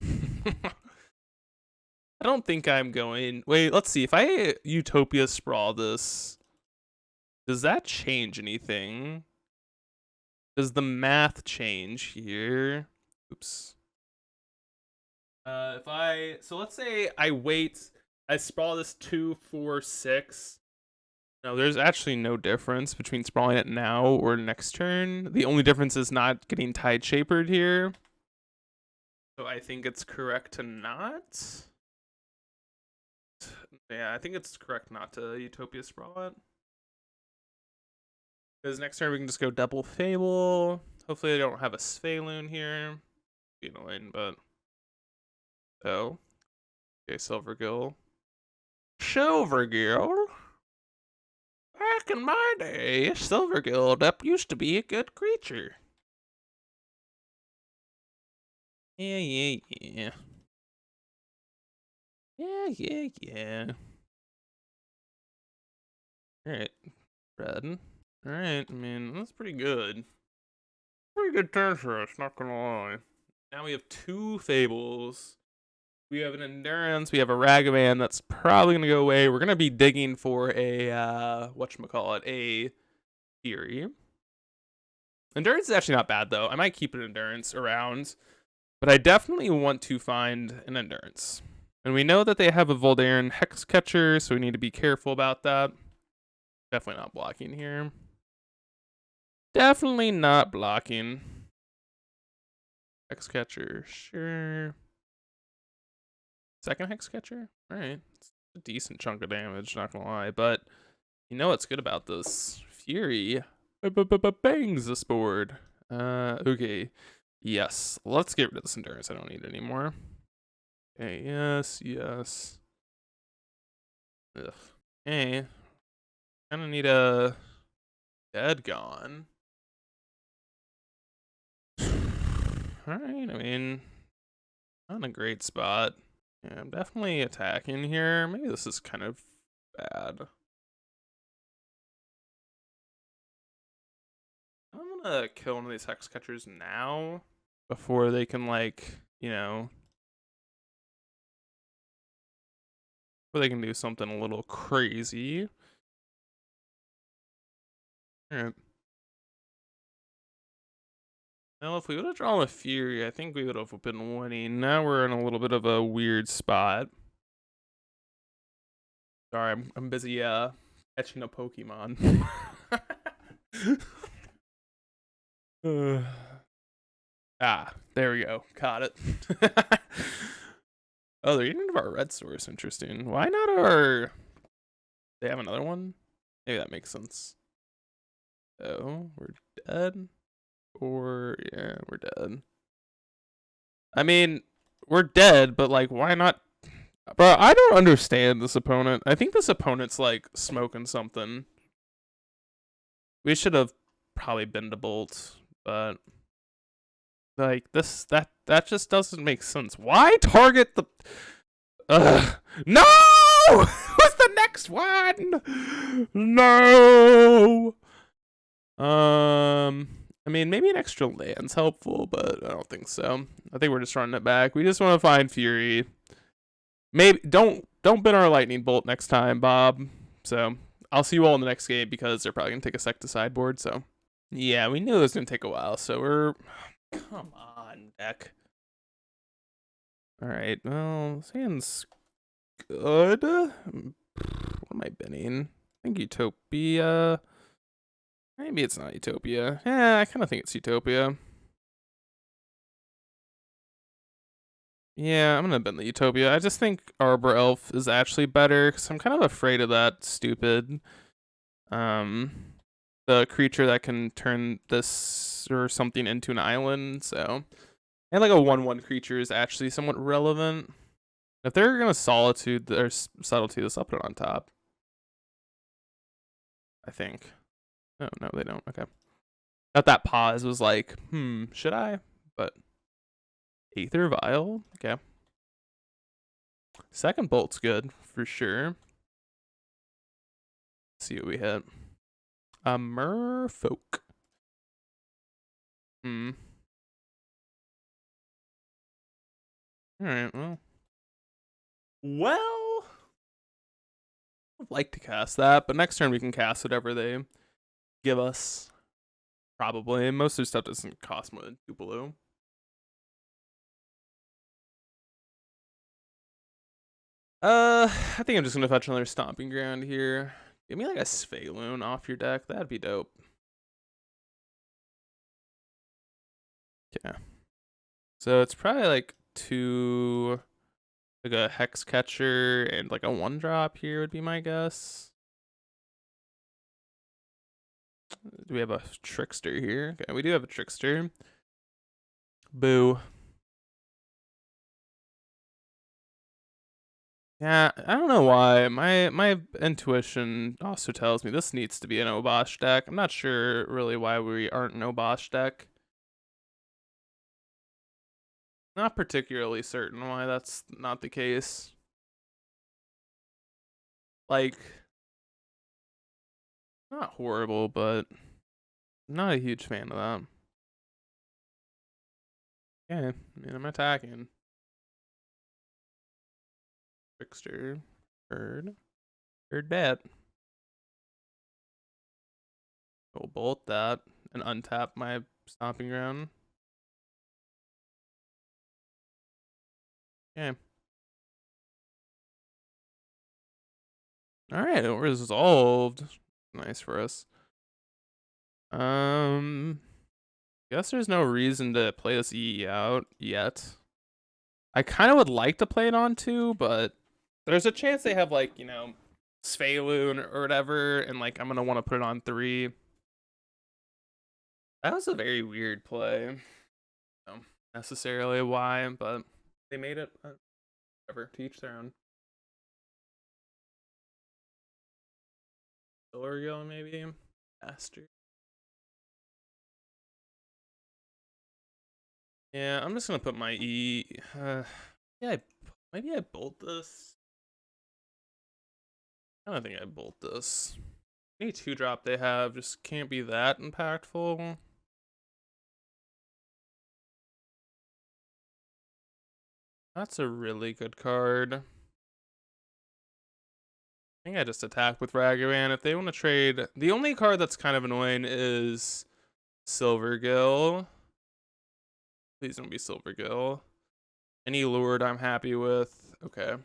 I don't think I'm going. Wait, let's see. If I Utopia Sprawl this, does that change anything? Does the math change here? Oops. So let's say I wait. I sprawl this 2, 4, 6. No, there's actually no difference between sprawling it now or next turn. The only difference is not getting Tide Shapered here. So I think it's correct to not. Yeah, I think it's correct not to Utopia Sprawl it. Because next turn we can just go double Fable. Hopefully they don't have a Sphaloon here. Be annoying, but... Oh. Okay, Silvergill. Silvergill? Back in my day, Silvergill, that used to be a good creature. Yeah. Yeah. Alright. Red. Alright, I mean, that's pretty good. Pretty good turn for us, not gonna lie. Now we have 2 Fables. We have an Endurance, we have a Ragavan that's probably gonna go away. We're gonna be digging for a, whatchamacallit, a Fury. Endurance is actually not bad, though. I might keep an Endurance around, but I definitely want to find an Endurance. And we know that they have a Voldaren Hexcatcher, so we need to be careful about that. Definitely not blocking here. Definitely not blocking. Hexcatcher, sure. Second Hexcatcher? Alright. It's a decent chunk of damage, not gonna lie. But you know what's good about this? Fury bangs this board. Okay. Yes. Let's get rid of this Endurance. I don't need it anymore. Okay, yes. Ugh. Hey. Kinda need a dead gone. Alright, I mean, not in a great spot. Yeah, I'm definitely attacking here. Maybe this is kind of bad. I'm gonna kill one of these Hex Catchers now before they can, like, you know, before they can do something a little crazy. Alright. Well, if we would have drawn a Fury, I think we would have been winning. Now we're in a little bit of a weird spot. Sorry, I'm busy catching a Pokemon. There we go. Caught it. Oh, they're eating our red source. Interesting. Why not our... They have another one? Maybe that makes sense. Oh, we're dead? Or, yeah, we're dead. I mean, we're dead, but, like, why not... Bro, I don't understand this opponent. I think this opponent's, like, smoking something. We should have probably been to Bolt, but... Like, that just doesn't make sense. Why target the... No! What's the next one? No! I mean, maybe an extra land's helpful, but I don't think so. I think we're just running it back. We just want to find Fury. Maybe don't bend our lightning bolt next time, Bob. So I'll see you all in the next game because they're probably gonna take a sec to sideboard. So yeah, we knew it was gonna take a while. So we're come on, deck. All right, well, this hand's good. What am I binning? I think Utopia. Maybe it's not Utopia. Yeah, I kind of think it's Utopia. Yeah, I'm gonna bin the Utopia. I just think Arbor Elf is actually better because I'm kind of afraid of that stupid, the creature that can turn this or something into an island. So, and like a 1/1 creature is actually somewhat relevant. If they're gonna Solitude or Subtlety, this, I'll put it on top. I think. Oh no, they don't. Okay. Thought that pause was like, should I? But Aether Vial, okay. Second Bolt's good for sure. Let's see what we hit. A Merfolk. Alright, well, I'd like to cast that, but next turn we can cast whatever they give us. Probably. Most of their stuff doesn't cost more than 2 blue. I think I'm just gonna fetch another Stomping Ground here. Give me like a Sphaloon off your deck. That'd be dope. Okay. So it's probably like two, like a Hex Catcher and like a 1-drop here would be my guess. Do we have a Trickster here? Okay, we do have a Trickster. Boo. Yeah, I don't know why. My intuition also tells me this needs to be an Obosh deck. I'm not sure really why we aren't an Obosh deck. Not particularly certain why that's not the case. Like, not horrible, but not a huge fan of that. Okay, I mean, I'm attacking. Trickster. Heard that. We'll bolt that and untap my stomping ground. Okay. Alright, it resolved. Nice for us. Guess there's no reason to play this EE out yet. I kind of would like to play it on 2, but there's a chance they have, like, you know, Sphaloon or whatever, and, like, I'm going to want to put it on 3. That was a very weird play. I don't know necessarily why, but they made it. Whatever, to each their own. Silvergill, maybe? Bastard. Yeah, I'm just gonna put my E. Yeah, maybe I bolt this. I don't think I bolt this. Any 2-drop they have just can't be that impactful. That's a really good card. I think I just attack with Ragavan. If they want to trade, the only card that's kind of annoying is Silvergill. Please don't be Silvergill. Any Lord I'm happy with. Okay.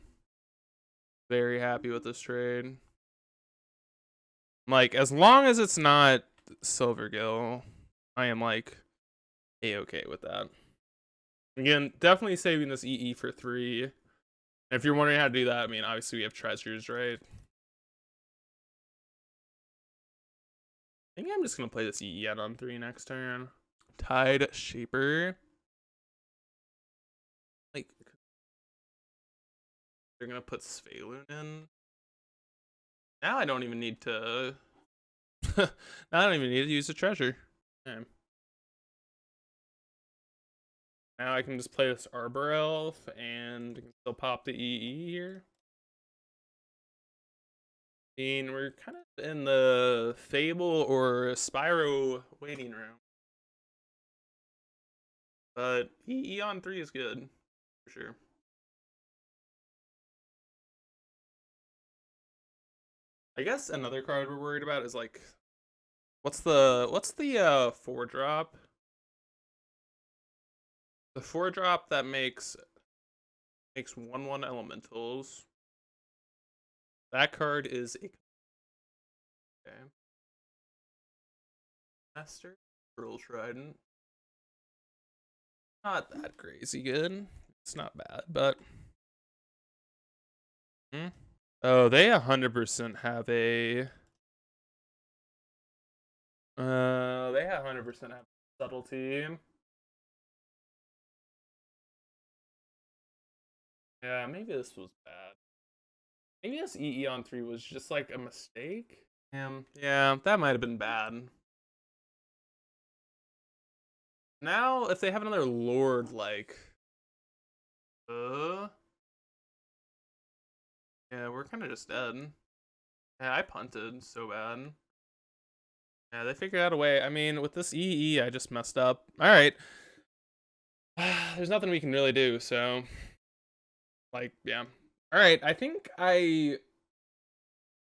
Very happy with this trade. Like, as long as it's not Silvergill, I am like A-okay with that. Again, definitely saving this EE for 3. And if you're wondering how to do that, I mean, obviously we have treasures, right? I think I'm just gonna play this EE out on 3 next turn. Tide Shaper. Like, they're gonna put Sphaloon in. Now I don't even need to. Now I don't even need to use a treasure. Okay. Now I can just play this Arbor Elf and still pop the EE here. I mean, we're kind of in the Fable or Spyro waiting room. But EE on 3 is good, for sure. I guess another card we're worried about is like, what's the 4-drop? The 4-drop that makes 1/1 elementals. That card is a okay. Master Pearl Trident. Not that crazy good. It's not bad, but oh, they 100% have a they 100% have subtlety. Yeah, maybe this was bad. Maybe this EE on 3 was just like a mistake. Yeah, that might have been bad. Now, if they have another Lord, like, yeah, we're kind of just dead. Yeah, I punted so bad. Yeah, they figured out a way. I mean, with this EE, I just messed up. All right. There's nothing we can really do, so, like, yeah. All right, I think I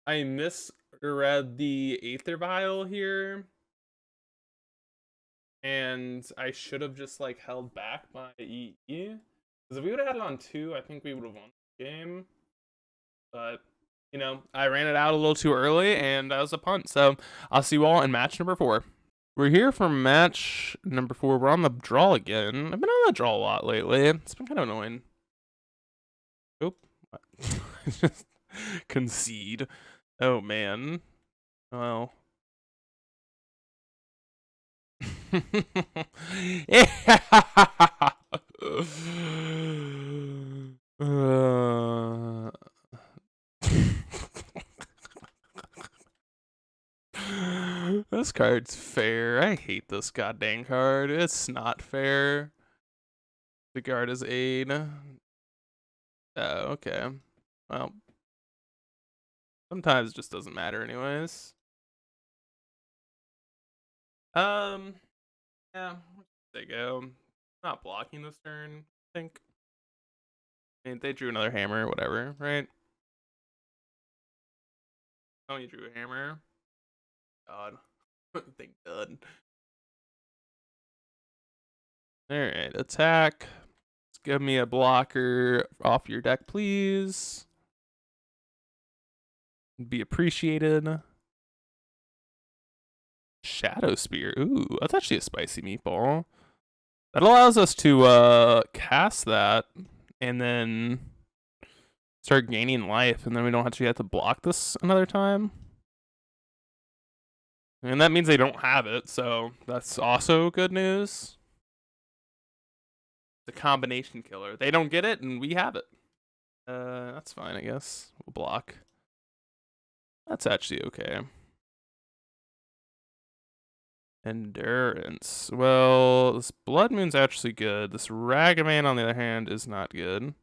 misread the Aether Vial here. And I should have just, like, held back my EE. Because if we would have had it on 2, I think we would have won the game. But you know, I ran it out a little too early, and that was a punt. So I'll see you all in match number 4. We're here for match number 4. We're on the draw again. I've been on the draw a lot lately. It's been kind of annoying. Oop. Just concede. Oh, man. Well. Yeah. This card's fair. I hate this goddamn card. It's not fair. The guard is aid. Oh, okay. Well, sometimes it just doesn't matter anyways. Yeah, they go. Not blocking this turn, I think. I mean, they drew another hammer, whatever, right? Oh, you drew a hammer. God. Thank God. Alright, attack. Let's give me a blocker off your deck, please. Be appreciated. Shadow Spear. Ooh, that's actually a spicy meatball. That allows us to cast that and then start gaining life, and then we don't actually have to block this another time. And that means they don't have it, so that's also good news. The combination killer. They don't get it, and we have it. That's fine, I guess. We'll block. That's actually okay. Endurance. Well, this Blood Moon's actually good. This Ragavan, on the other hand, is not good.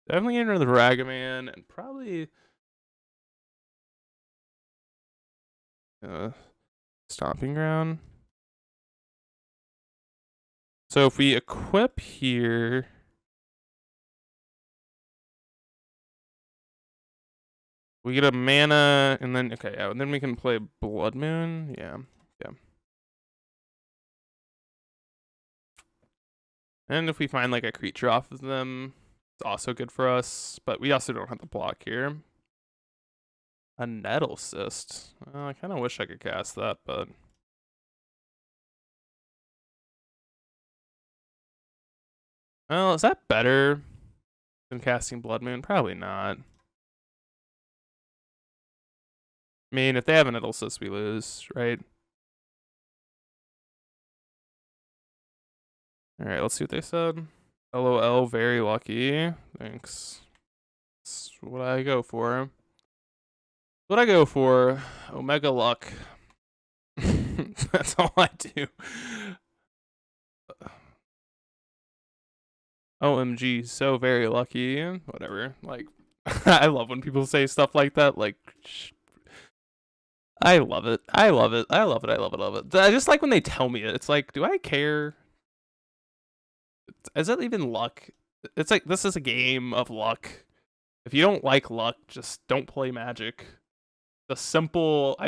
Definitely get rid of the Ragavan, and probably Stomping Ground. So if we equip here, we get a mana, and then okay, yeah, and then we can play Blood Moon. Yeah. And if we find like a creature off of them, it's also good for us. But we also don't have to block here. A Nettle Cyst. I kind of wish I could cast that, but well, is that better than casting Blood Moon? Probably not. I mean, if they have a Nettle Cyst, we lose, right? Alright, let's see what they said. LOL, very lucky. Thanks. That's what I go for. What I go for. Omega luck. That's all I do. OMG, so very lucky. Whatever. Like, I love when people say stuff like that. Like, I love it. I love it. I love it. I love it. I love it. I just like when they tell me it. It's like, do I care? Is that even luck? It's like, this is a game of luck. If you don't like luck, just don't play Magic. I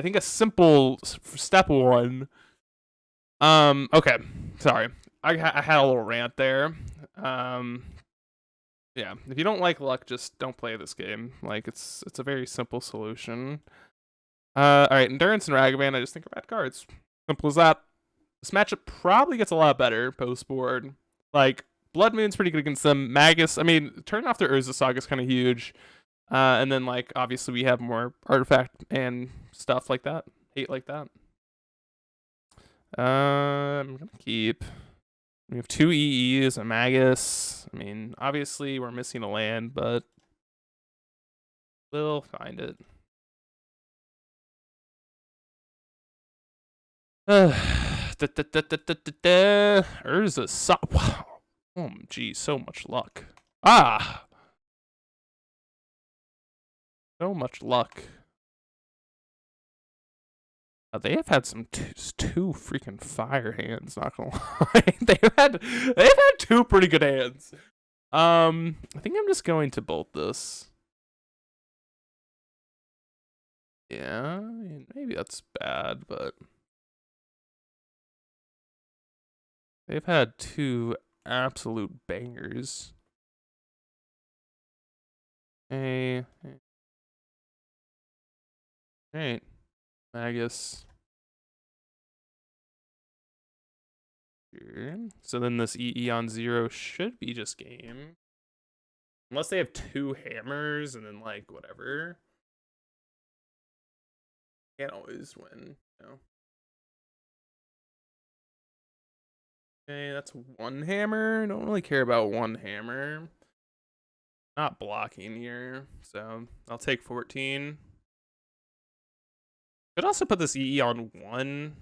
think a simple step 1. Okay. Sorry. I had a little rant there. Yeah. If you don't like luck, just don't play this game. Like, it's a very simple solution. Alright, Endurance and Ragavan, I just think are bad cards. Simple as that. This matchup probably gets a lot better post-board. Like, Blood Moon's pretty good against them. Magus, I mean, turning off their Urza Saga is kind of huge. And then, like, obviously we have more artifact and stuff like that. Hate like that. I'm gonna keep. We have 2 EEs, a Magus. I mean, obviously we're missing a land, but we'll find it. Urza Saga. Wow. Oh, geez, so much luck. Ah! So much luck. They have had some two freaking fire hands, not gonna lie. they've had 2 pretty good hands. I think I'm just going to bolt this. Yeah, I mean, maybe that's bad, but they've had 2 absolute bangers. Okay. Alright. Magus. Sure. So then this EE on 0 should be just game. Unless they have 2 hammers and then, like, whatever. Can't always win, you know. Okay, that's 1 hammer. Don't really care about 1 hammer. Not blocking here, so I'll take 14. Could also put this EE on 1.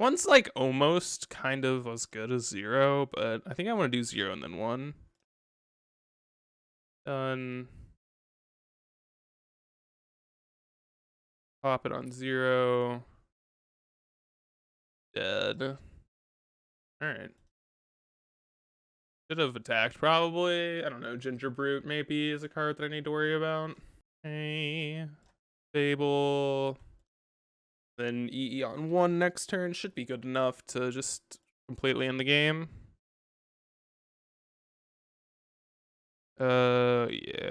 1's like almost kind of as good as 0, but I think I want to do 0 and then 1. Done. Pop it on 0. Dead. Alright. Should have attacked probably. I don't know, Ginger Brute maybe is a card that I need to worry about. Okay. Fable. Then EE on 1 next turn should be good enough to just completely end the game. Yeah,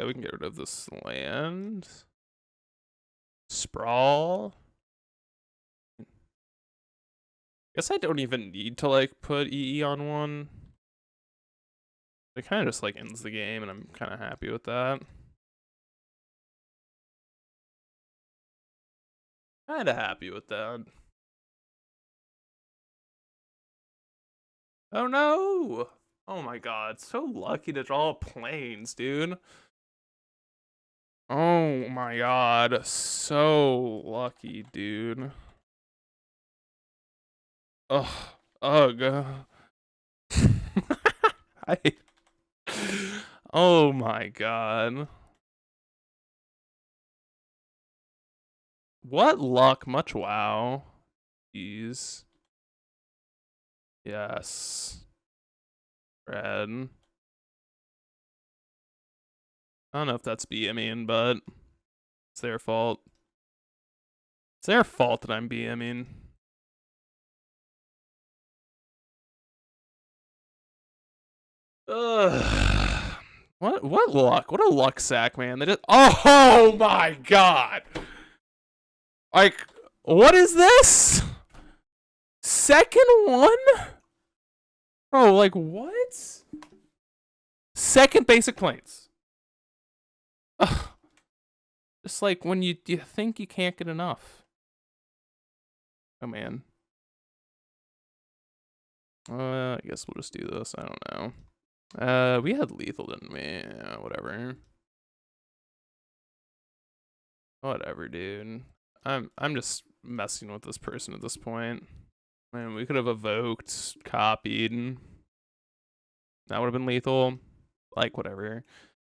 we can get rid of this land. Sprawl. Guess I don't even need to, like, put EE on 1. It kind of just, like, ends the game, and I'm kind of happy with that. Kind of happy with that. Oh no! Oh my god, so lucky to draw planes, dude. Oh my god, so lucky, dude. Ugh. Ugh. Oh my god. What luck, much wow. Jeez. Yes. Red. I don't know if that's BMing, but it's their fault. It's their fault that I'm BMing. Ugh. What luck? What a luck sack, man. They just oh my god. Like, what is this? Second one? Bro, like what? Second basic planes. Ugh. Just like when you think you can't get enough. Oh man. I guess we'll just do this. I don't know. We had lethal, didn't we? Yeah, whatever. Whatever, dude. I'm just messing with this person at this point. Man, we could have evoked, copied. That would have been lethal. Like whatever.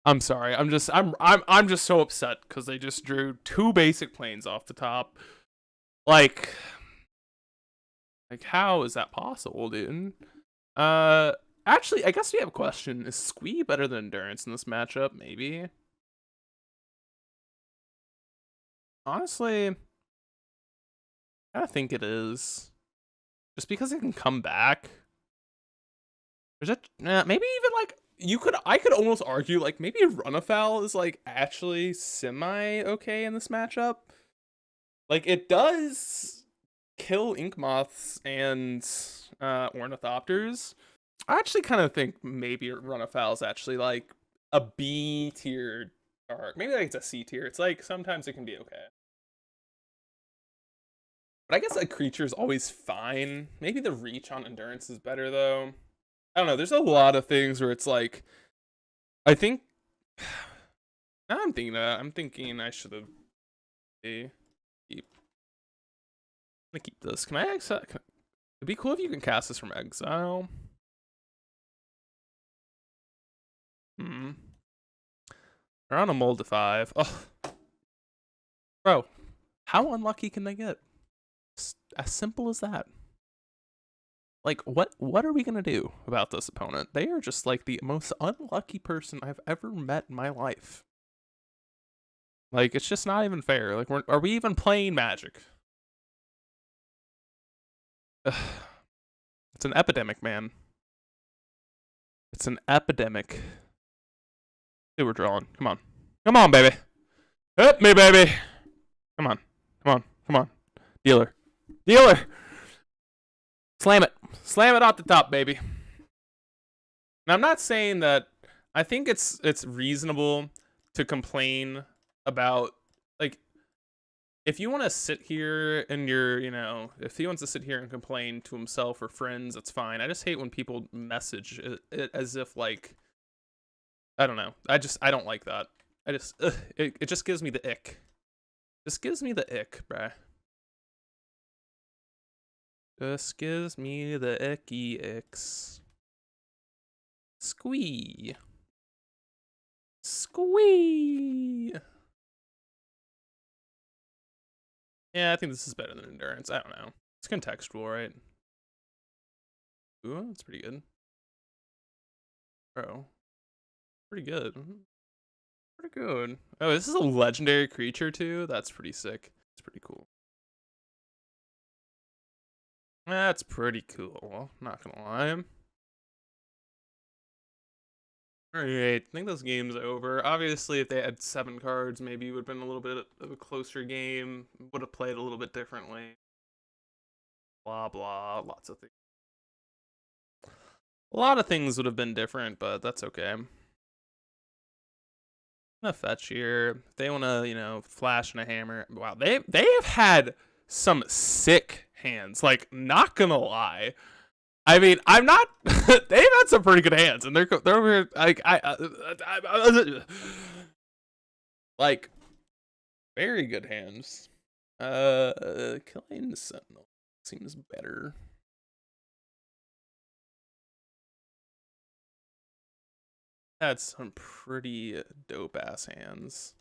I'm sorry. I'm just so upset because they just drew 2 basic planes off the top. Like how is that possible, dude? Actually, I guess we have a question. Is Squee better than Endurance in this matchup? Maybe. Honestly, I think it is. Just because it can come back. Is it maybe even like I could almost argue like maybe Runafowl is like actually semi okay in this matchup. Like it does kill ink moths and ornithopters. I actually kind of think maybe Runafowl is actually like a B tier card. Maybe like it's a C tier. It's like sometimes it can be okay. But I guess a creature is always fine. Maybe the reach on Endurance is better though. I don't know. There's a lot of things where it's like, I think. Now I'm thinking that. I'm thinking I should have. I'm gonna keep this. Can I exile? It'd be cool if you can cast this from exile. They're on a mold to 5. Oh, bro, how unlucky can they get? Just as simple as that. Like, what are we gonna do about this opponent? They are just like the most unlucky person I've ever met in my life. Like, it's just not even fair. Like, are we even playing Magic? Ugh. It's an epidemic, man. It's an epidemic. Hey, we're drawing. Come on. Come on, baby. Hit me, baby. Come on. Come on. Come on. Dealer. Dealer. Slam it. Slam it off the top, baby. Now, I'm not saying that. I think it's reasonable to complain about, like, if you want to sit here and if he wants to sit here and complain to himself or friends, that's fine. I just hate when people message it as if, like, I don't know. I don't like that. It just gives me the ick. Just gives me the ick, bruh. Just gives me the icky icks. Squee. Squee. Yeah, I think this is better than endurance. I don't know. It's contextual, right? Ooh, that's pretty good. Bro. Pretty good. Pretty good. Oh, this is a legendary creature too? That's pretty sick. It's pretty cool. That's pretty cool. Not gonna lie. Alright, I think this game's over. Obviously, if they had 7 cards, maybe it would have been a little bit of a closer game. Would have played a little bit differently. Blah, blah. Lots of things. A lot of things would have been different, but that's okay. I'm gonna fetch here. If they want to, flash and a hammer. Wow, they have had some sick hands. Like, not gonna lie. I mean, I'm not. They've had some pretty good hands, and they're over here like very good hands. Killing the Sentinel seems better. That's some pretty dope ass hands.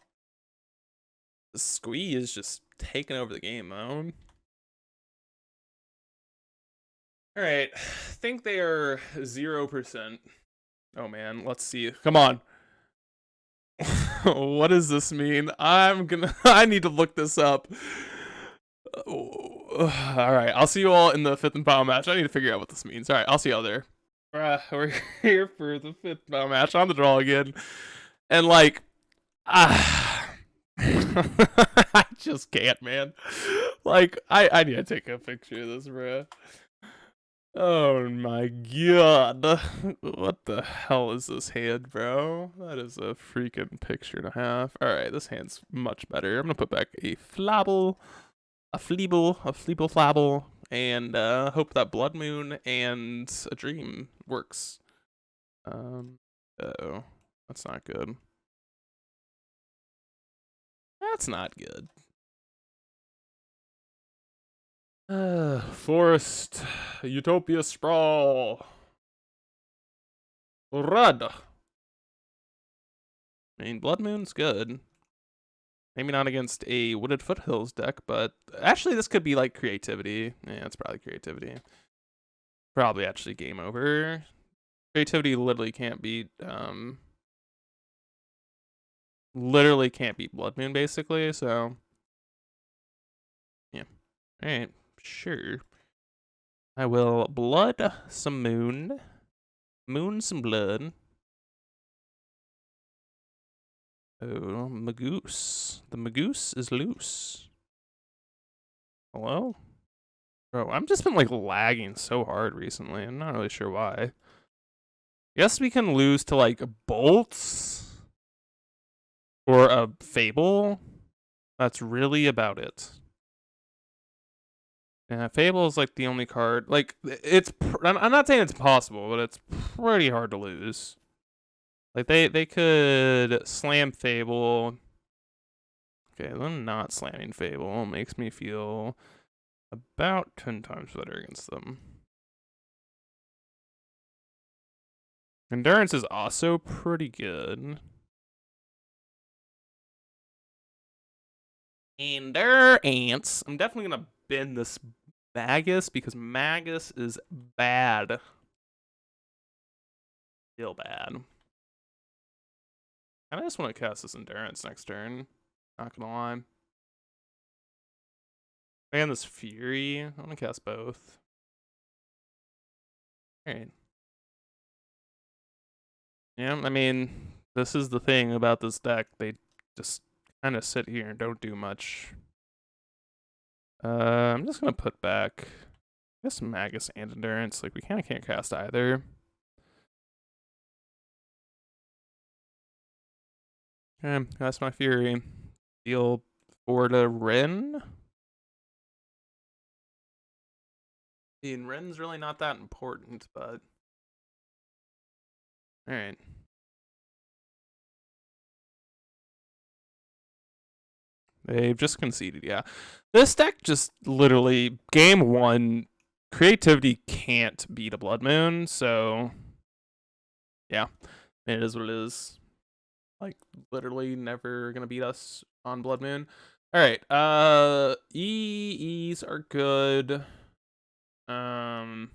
The Squee is just taking over the game, though. Alright, I think they are 0%. Oh man, let's see. Come on. What does this mean? I need to look this up. Alright, I'll see you all in the 5th and final match. I need to figure out what this means. Alright, I'll see y'all there. We're here for the 5th final match on the draw again. And like, I just can't, man. Like, I need to take a picture of this, bruh. Oh my god. What the hell is this hand, bro? That is a freaking picture and a half. Alright, this hand's much better. I'm gonna put back a flabble, flabble, and hope that Blood Moon and a Dream works. Oh, that's not good. That's not good. Forest, Utopia Sprawl. Rud. I mean, Blood Moon's good. Maybe not against a Wooded Foothills deck, but actually this could be like creativity. Yeah, it's probably creativity. Probably actually game over. Creativity literally can't beat Blood Moon basically, so yeah. Alright, sure. I will blood some moon. Moon some blood. Oh, Magoose. The Magoose is loose. Hello? Bro, I've just been like lagging so hard recently. I'm not really sure why. Guess we can lose to like bolts or a Fable. That's really about it. Yeah, Fable is like the only card. Like, I'm not saying it's possible, but it's pretty hard to lose. Like, they could slam Fable. Okay, them not slamming Fable makes me feel about 10 times better against them. Endurance is also pretty good. Endurance. I'm definitely gonna bend this Magus because Magus is bad. Real bad. I just want to cast this Endurance next turn. Not gonna lie. And this Fury. I want to cast both. Alright. Yeah, I mean, this is the thing about this deck. They just kind of sit here and don't do much. I'm just gonna put back, I guess, Magus and Endurance. Like, we kind of can't cast either. Okay, that's my Fury. Deal 4 to Rin. I mean, Rin's really not that important, but all right. They've just conceded, yeah. This deck just literally, game 1, creativity can't beat a Blood Moon, so yeah, it is what it is. Like, literally never gonna beat us on Blood Moon. Alright, EEs are good. Don't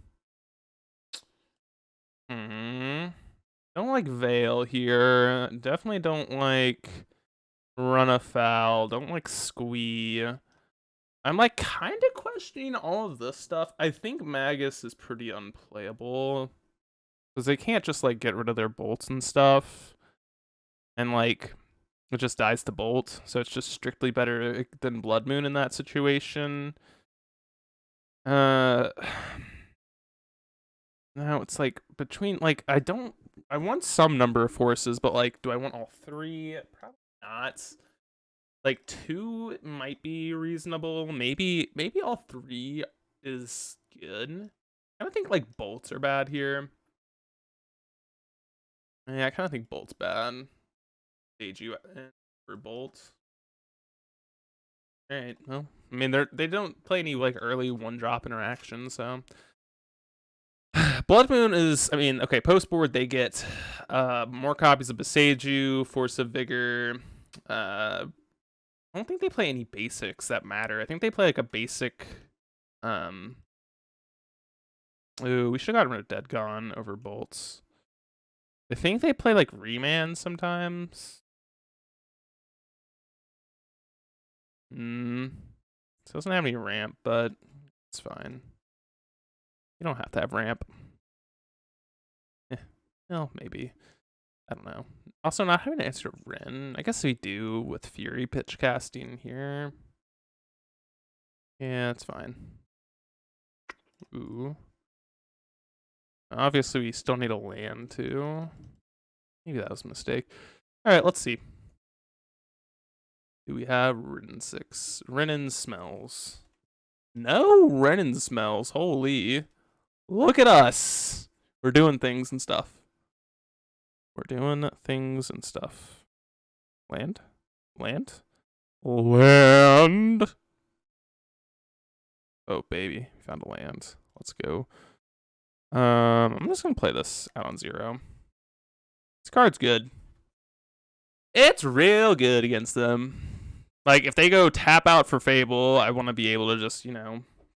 like Veil here. Definitely don't like Run Afoul. Don't like Squee. I'm like kind of questioning all of this stuff. I think Magus is pretty unplayable because they can't just like get rid of their bolts and stuff, and like it just dies to bolt. So it's just strictly better than Blood Moon in that situation. Now it's like between like I want some number of forces, but like do I want all 3? Probably not. Like 2 might be reasonable. Maybe all 3 is good. I don't think like bolts are bad here. Yeah, I kind of think bolts bad. Stage you for bolts. All right. Well, I mean they don't play any like early 1-drop interactions, so Blood Moon is, I mean, okay, post board they get more copies of Beseiju, Force of Vigor. I don't think they play any basics that matter. I think they play like a basic. Ooh, we should have gotten rid of Dead Gone over bolts. I think they play like Remand sometimes. It doesn't have any ramp, but it's fine. You don't have to have ramp. Well, maybe. I don't know. Also, not having to answer Ren. I guess we do with Fury pitch casting here. Yeah, it's fine. Ooh. Obviously, we still need a land, too. Maybe that was a mistake. Alright, let's see. Do we have Renin 6? Renin smells. No Renin smells. Holy. Look at us. We're doing things and stuff. We're doing things and stuff. Land? Land? Land! Oh, baby. We found a land. Let's go. I'm just gonna play this out on 0. This card's good. It's real good against them. Like, if they go tap out for Fable, I want to be able to just,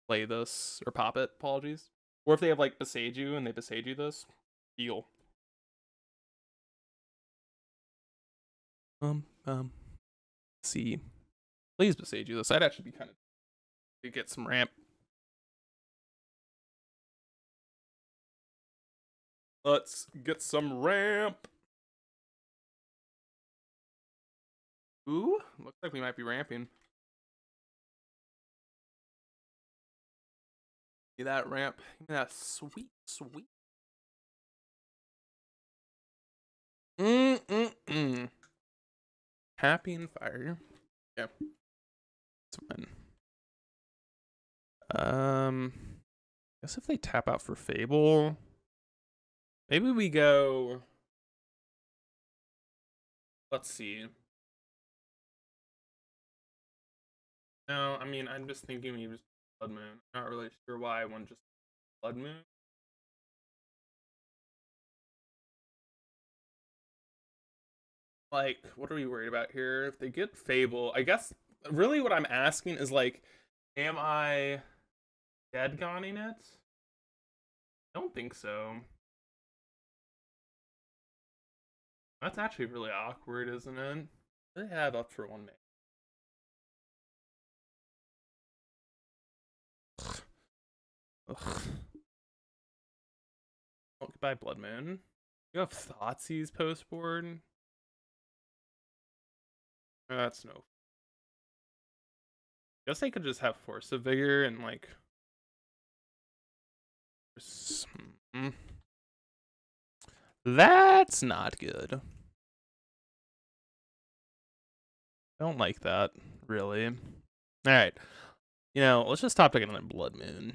play this. Or pop it, apologies. Or if they have, like, Beseiju and they Beseiju this, deal. See. Please Beseiju this. I'd actually be kind of to get some ramp. Let's get some ramp. Ooh, looks like we might be ramping. Give me that ramp. Give me that sweet. Happy and fire. Yeah. It's fine. Guess if they tap out for Fable, maybe we go. Let's see. No, I mean, I'm just thinking we just Blood Moon. Not really sure why I want just Blood Moon. Like, what are we worried about here? If they get Fable, I guess really what I'm asking is like, am I dead gonning it? I don't think so. That's actually really awkward, isn't it? They have up for 1 minute. Ugh. Oh, goodbye, Blood Moon. You have Thoughtseize post board? That's no. Guess they could just have Force of Vigor and like. That's not good. Don't like that, really. All right. Let's just stop taking another Blood Moon.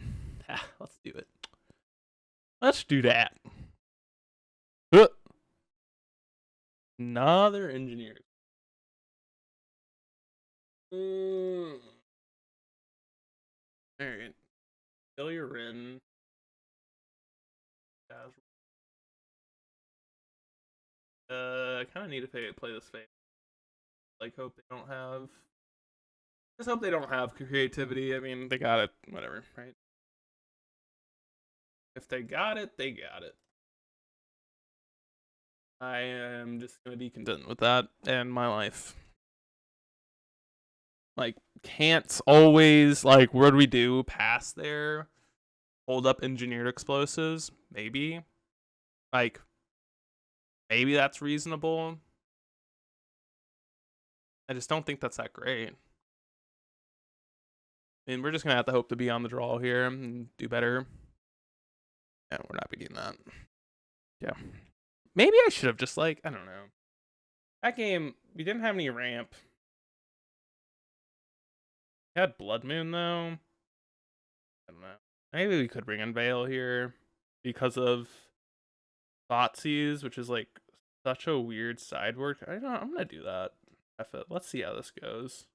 Let's do it. Let's do that. Another engineer. All right. Failure Rin. I kind of need to play this phase. Like, hope they don't have. Just hope they don't have creativity. I mean, they got it. Whatever, right? If they got it, they got it. I am just gonna be content with that in my life. Like, can't always, like, what do we do past there? Hold up engineered explosives? Maybe. Like, maybe that's reasonable. I just don't think that's that great. I mean, we're just gonna have to hope to be on the draw here and do better. And we're not beating that. Yeah. Maybe I should have just, like, I don't know. That game, we didn't have any ramp. We had Blood Moon, though. I don't know. Maybe we could bring in Veil here because of Thoughtseize, which is, like, such a weird side work. I'm gonna do that. F it. Let's see how this goes.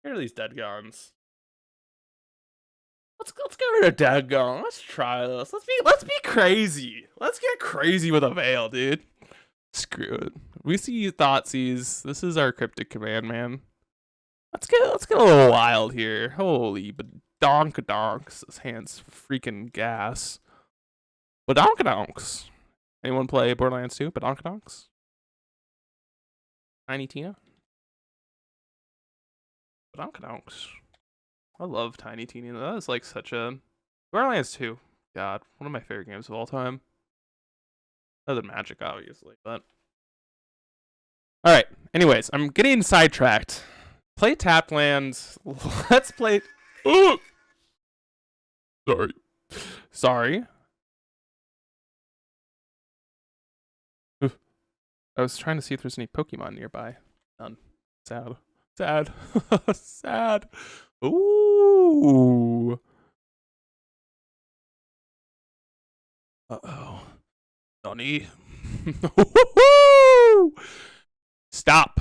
Here are these dead guns. Let's get rid of dead gun. Let's try this. Let's be crazy. Let's get crazy with a Veil, dude. Screw it. We see Thoughtseize. This is our cryptic command, man. Let's get a little wild here. Holy badonkadonks. This hand's freaking gas. Badonkadonks. Anyone play Borderlands 2? Badonkadonks? Tiny Tina? Badonkadonks. I love Tiny Tina. That is like such a... Borderlands 2. God, one of my favorite games of all time. Other than Magic, obviously, but... Alright, anyways, I'm getting sidetracked. Play tapped lands. Let's play... Ooh! Sorry. I was trying to see if there's any Pokemon nearby. None. Sad. Sad. Ooh. Uh-oh. Nani. Stop.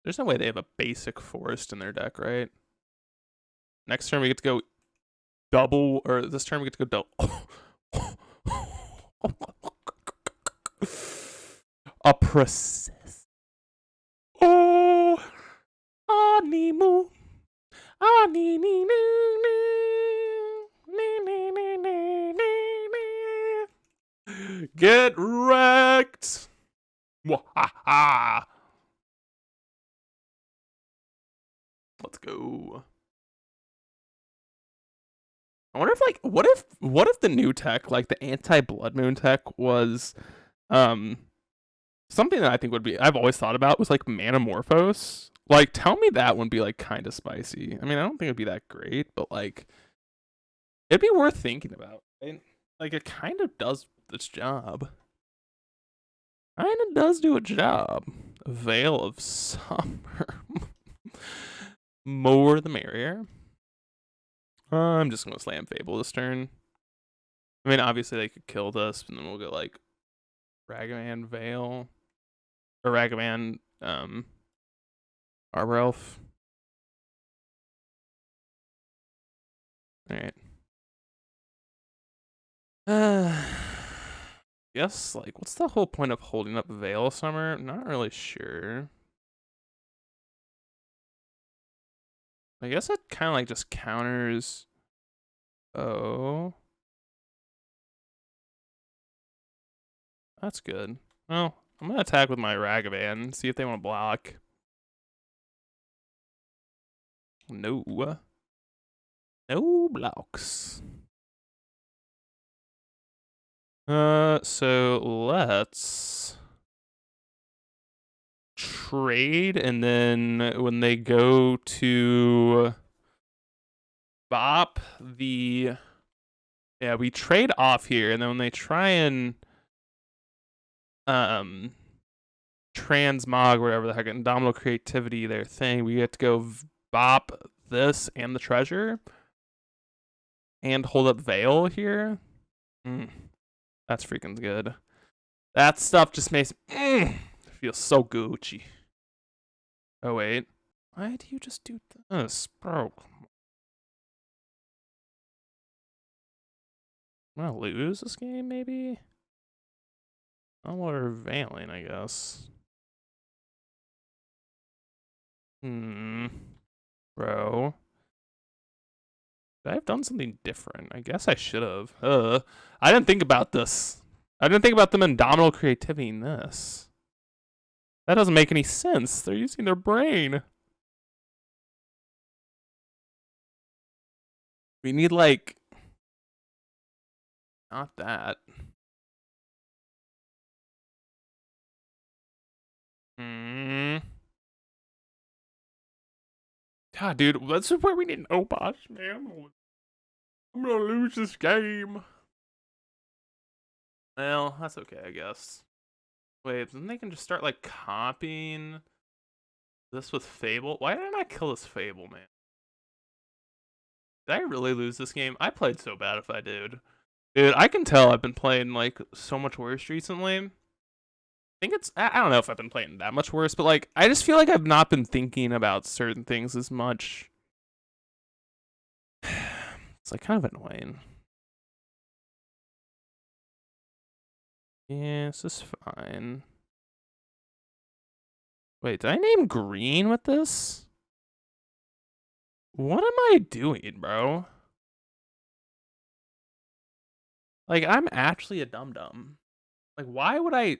There's no way they have a basic forest in their deck, right? Next turn we get to go double, or this turn we get to go double. A process. Oh, animu. Get wrecked. Wahaha. Let's go. I wonder if, like, what if the new tech, like the anti-Blood Moon tech, was something that I think would be, I've always thought about, was like Manamorphose. Like, tell me that wouldn't be like kind of spicy. I mean, I don't think it'd be that great, but like, it'd be worth thinking about. Right? Like, it kind of does its job. Kind of does do a job. Veil of Summer. More the merrier. I'm just gonna slam Fable this turn. I mean, obviously they could kill this, and then we'll go like Ragavan Veil or Ragavan Arbor Elf. All right. Yes. Like, what's the whole point of holding up Veil Summer? Not really sure. I guess it kind of like just counters. Oh. That's good. Well, I'm going to attack with my Ragavan, see if they want to block. No. No blocks. So let's trade, and then when they go to bop the... Yeah, we trade off here, and then when they try and transmog, whatever the heck, Indomitable Creativity, their thing, we get to go bop this and the treasure, and hold up Veil here. That's freaking good. That stuff just makes it feels so Gucci. Oh wait, why do you just do this, bro? I'm gonna lose this game, maybe? Oh, we're veiling, I guess. Bro. Should I have done something different? I guess I should have. I didn't think about this. I didn't think about them Indomitable Creativity in this. That doesn't make any sense. They're using their brain. We need, like... Not that. God, dude, that's where we need an Obosh, man. I'm gonna lose this game. Well, that's okay, I guess. Wait, then they can just start, like, copying this with Fable. Why didn't I kill this Fable, man? Did I really lose this game? I played so bad if I did. Dude, I can tell I've been playing, like, so much worse recently. I think it's... I don't know if I've been playing that much worse, but, like, I just feel like I've not been thinking about certain things as much. It's, like, kind of annoying. Yeah, this is fine. Wait, did I name green with this? What am I doing, bro? Like, I'm actually a dum-dum. Like, why would I...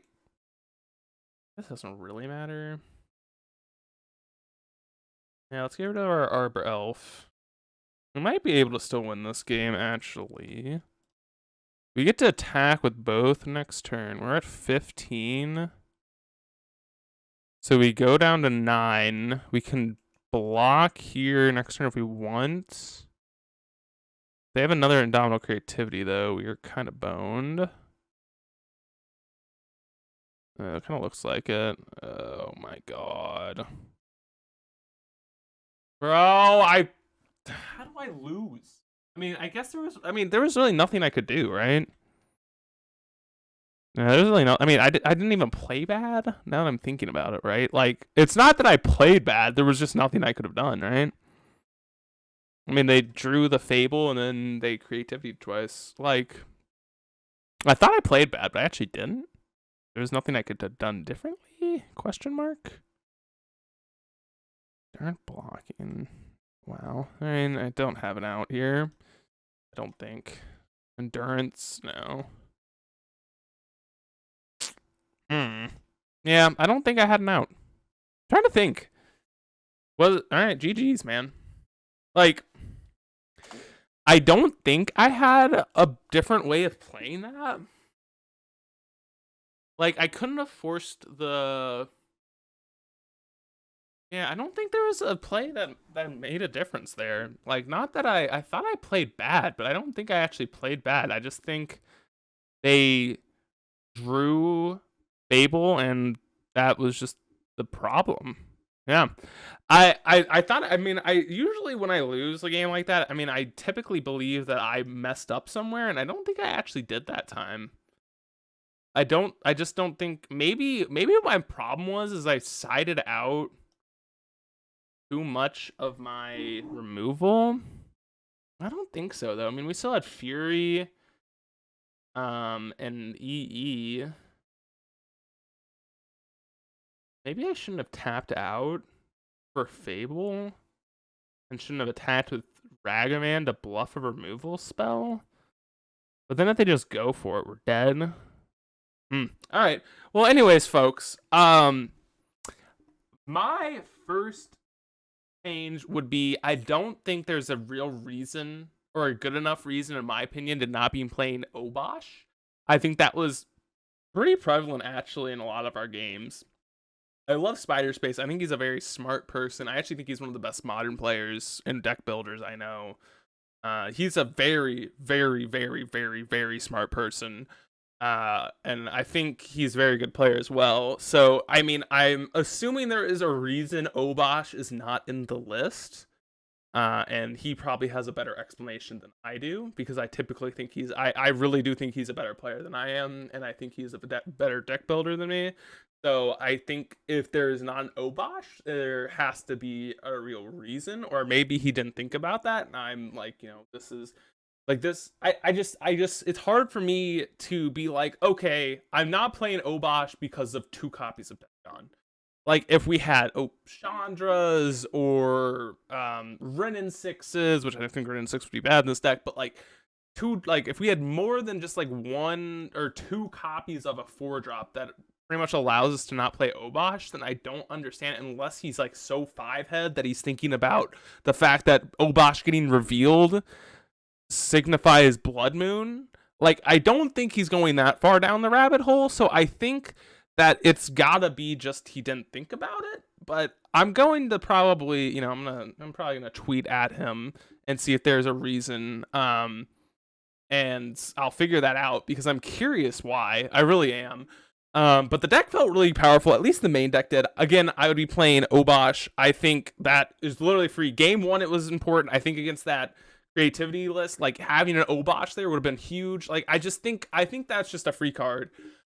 This doesn't really matter. Yeah, let's get rid of our Arbor Elf. We might be able to still win this game, actually. We get to attack with both next turn. We're at 15. So we go down to 9. We can block here next turn if we want. They have another Indomitable Creativity, though. We are kind of boned. It kind of looks like it. Oh my god. Bro, how do I lose? I mean, I guess there was really nothing I could do, right? Yeah, there's really no... I mean, I didn't even play bad, now that I'm thinking about it, right? Like, it's not that I played bad, there was just nothing I could have done, right? I mean, they drew the Fable, and then they Creativity twice. Like, I thought I played bad, but I actually didn't. There was nothing I could have done differently? Question mark? Darn blocking. Wow. I mean, I don't have an out here. I don't think. Endurance? No. Yeah, I don't think I had an out. Trying to think. Well, alright, GG's, man. Like, I don't think I had a different way of playing that. Like, I couldn't have forced the... Yeah, I don't think there was a play that made a difference there. Like, not that I thought I played bad, but I don't think I actually played bad. I just think they drew Fable, and that was just the problem. Yeah. I thought, I mean, I usually when I lose a game like that, I mean, I typically believe that I messed up somewhere, and I don't think I actually did that time. I just don't think, maybe what my problem was is I sided out too much of my removal. I don't think so, though. I mean, we still had Fury, and EE. Maybe I shouldn't have tapped out for Fable, and shouldn't have attacked with Ragavan to bluff a removal spell. But then if they just go for it, we're dead. Alright. Well, anyways, folks, my first change would be, I don't think there's a real reason, or a good enough reason, in my opinion, to not be playing Obosh. I think that was pretty prevalent, actually, in a lot of our games. I love Spider Space. I think he's a very smart person. I actually think he's one of the best modern players and deck builders I know. He's a very, very, very, very, very smart person. And I think he's a very good player as well. So, I mean, I'm assuming there is a reason Obosh is not in the list. And he probably has a better explanation than I do, because I typically think I really do think he's a better player than I am, and I think he's a better deck builder than me. So I think if there's not an Obosh, there has to be a real reason, or maybe he didn't think about that. And I'm like, this is like this. I just, it's hard for me to be like, okay, I'm not playing Obosh because of 2 copies of Deckon. Like, if we had Chandras or Renin 6s, which I think Renin 6 would be bad in this deck, but like if we had more than just like 1 or 2 copies of a 4-drop that pretty much allows us to not play Obosh, then I don't understand, unless he's like so 5-head that he's thinking about the fact that Obosh getting revealed signifies Blood Moon. Like, I don't think he's going that far down the rabbit hole, so I think that it's gotta be just he didn't think about it. But I'm going to probably, I'm probably gonna tweet at him and see if there's a reason. And I'll figure that out, because I'm curious why. I really am. But the deck felt really powerful. At least the main deck did. Again, I would be playing Obosh. I think that is literally free. Game 1, it was important. I think against that creativity list, like having an Obosh there would have been huge. Like, I think that's just a free card.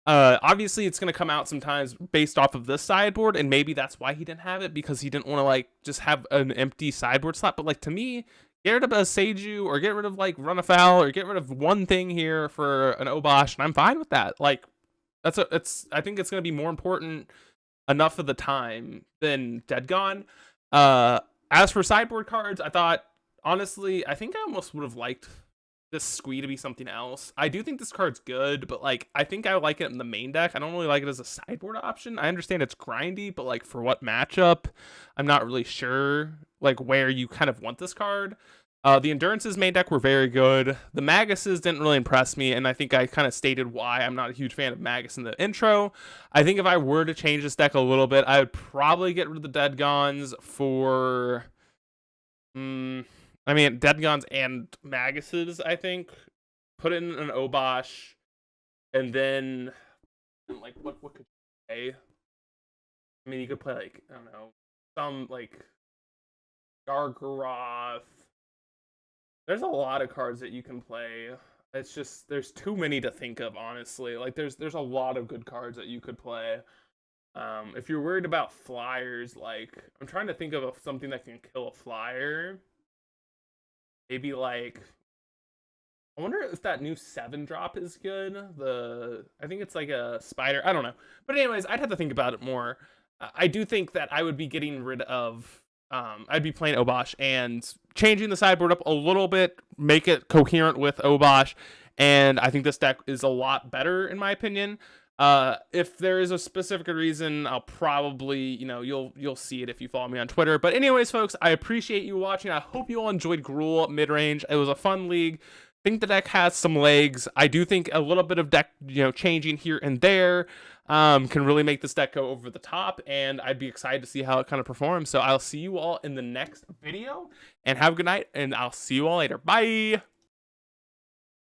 Obviously it's going to come out sometimes based off of this sideboard, and maybe that's why he didn't have it, because he didn't want to like just have an empty sideboard slot. But like, to me, get rid of a Seiju, or get rid of like Run Afoul, or get rid of one thing here for an Obosh, and I'm fine with that. Like, I think it's going to be more important enough of the time than Dead Gone. As for sideboard cards, I thought, honestly, I think I almost would have liked this Squee to be something else. I do think this card's good, but like, I think I like it in the main deck. I don't really like it as a sideboard option. I understand it's grindy, but like, for what matchup, I'm not really sure like where you kind of want this card. The Endurances main deck were very good. The Maguses didn't really impress me, and I think I kind of stated why I'm not a huge fan of Magus in the intro. I think if I were to change this deck a little bit, I would probably get rid of the Dead Gons for Dead Gons and Maguses, I think. Put in an Obosh, and then, like, what could you play? I mean, you could play, like, I don't know, some, like, Gargaroth. There's a lot of cards that you can play. It's just, there's too many to think of, honestly. Like, there's a lot of good cards that you could play. If you're worried about flyers, like, I'm trying to think of something that can kill a flyer. Maybe, like, I wonder if that new 7-drop is good. I think it's like a spider. I don't know. But anyways, I'd have to think about it more. I do think that I would be getting rid of, I'd be playing Obosh and changing the sideboard up a little bit, make it coherent with Obosh. And I think this deck is a lot better, in my opinion. If there is a specific reason, I'll probably, you'll see it if you follow me on Twitter. But anyways, folks, I appreciate you watching. I hope you all enjoyed Gruul mid-range. It was a fun league. I think the deck has some legs. I do think a little bit of deck, changing here and there can really make this deck go over the top, and I'd be excited to see how it kind of performs. So I'll see you all in the next video, and have a good night, and I'll see you all later. Bye!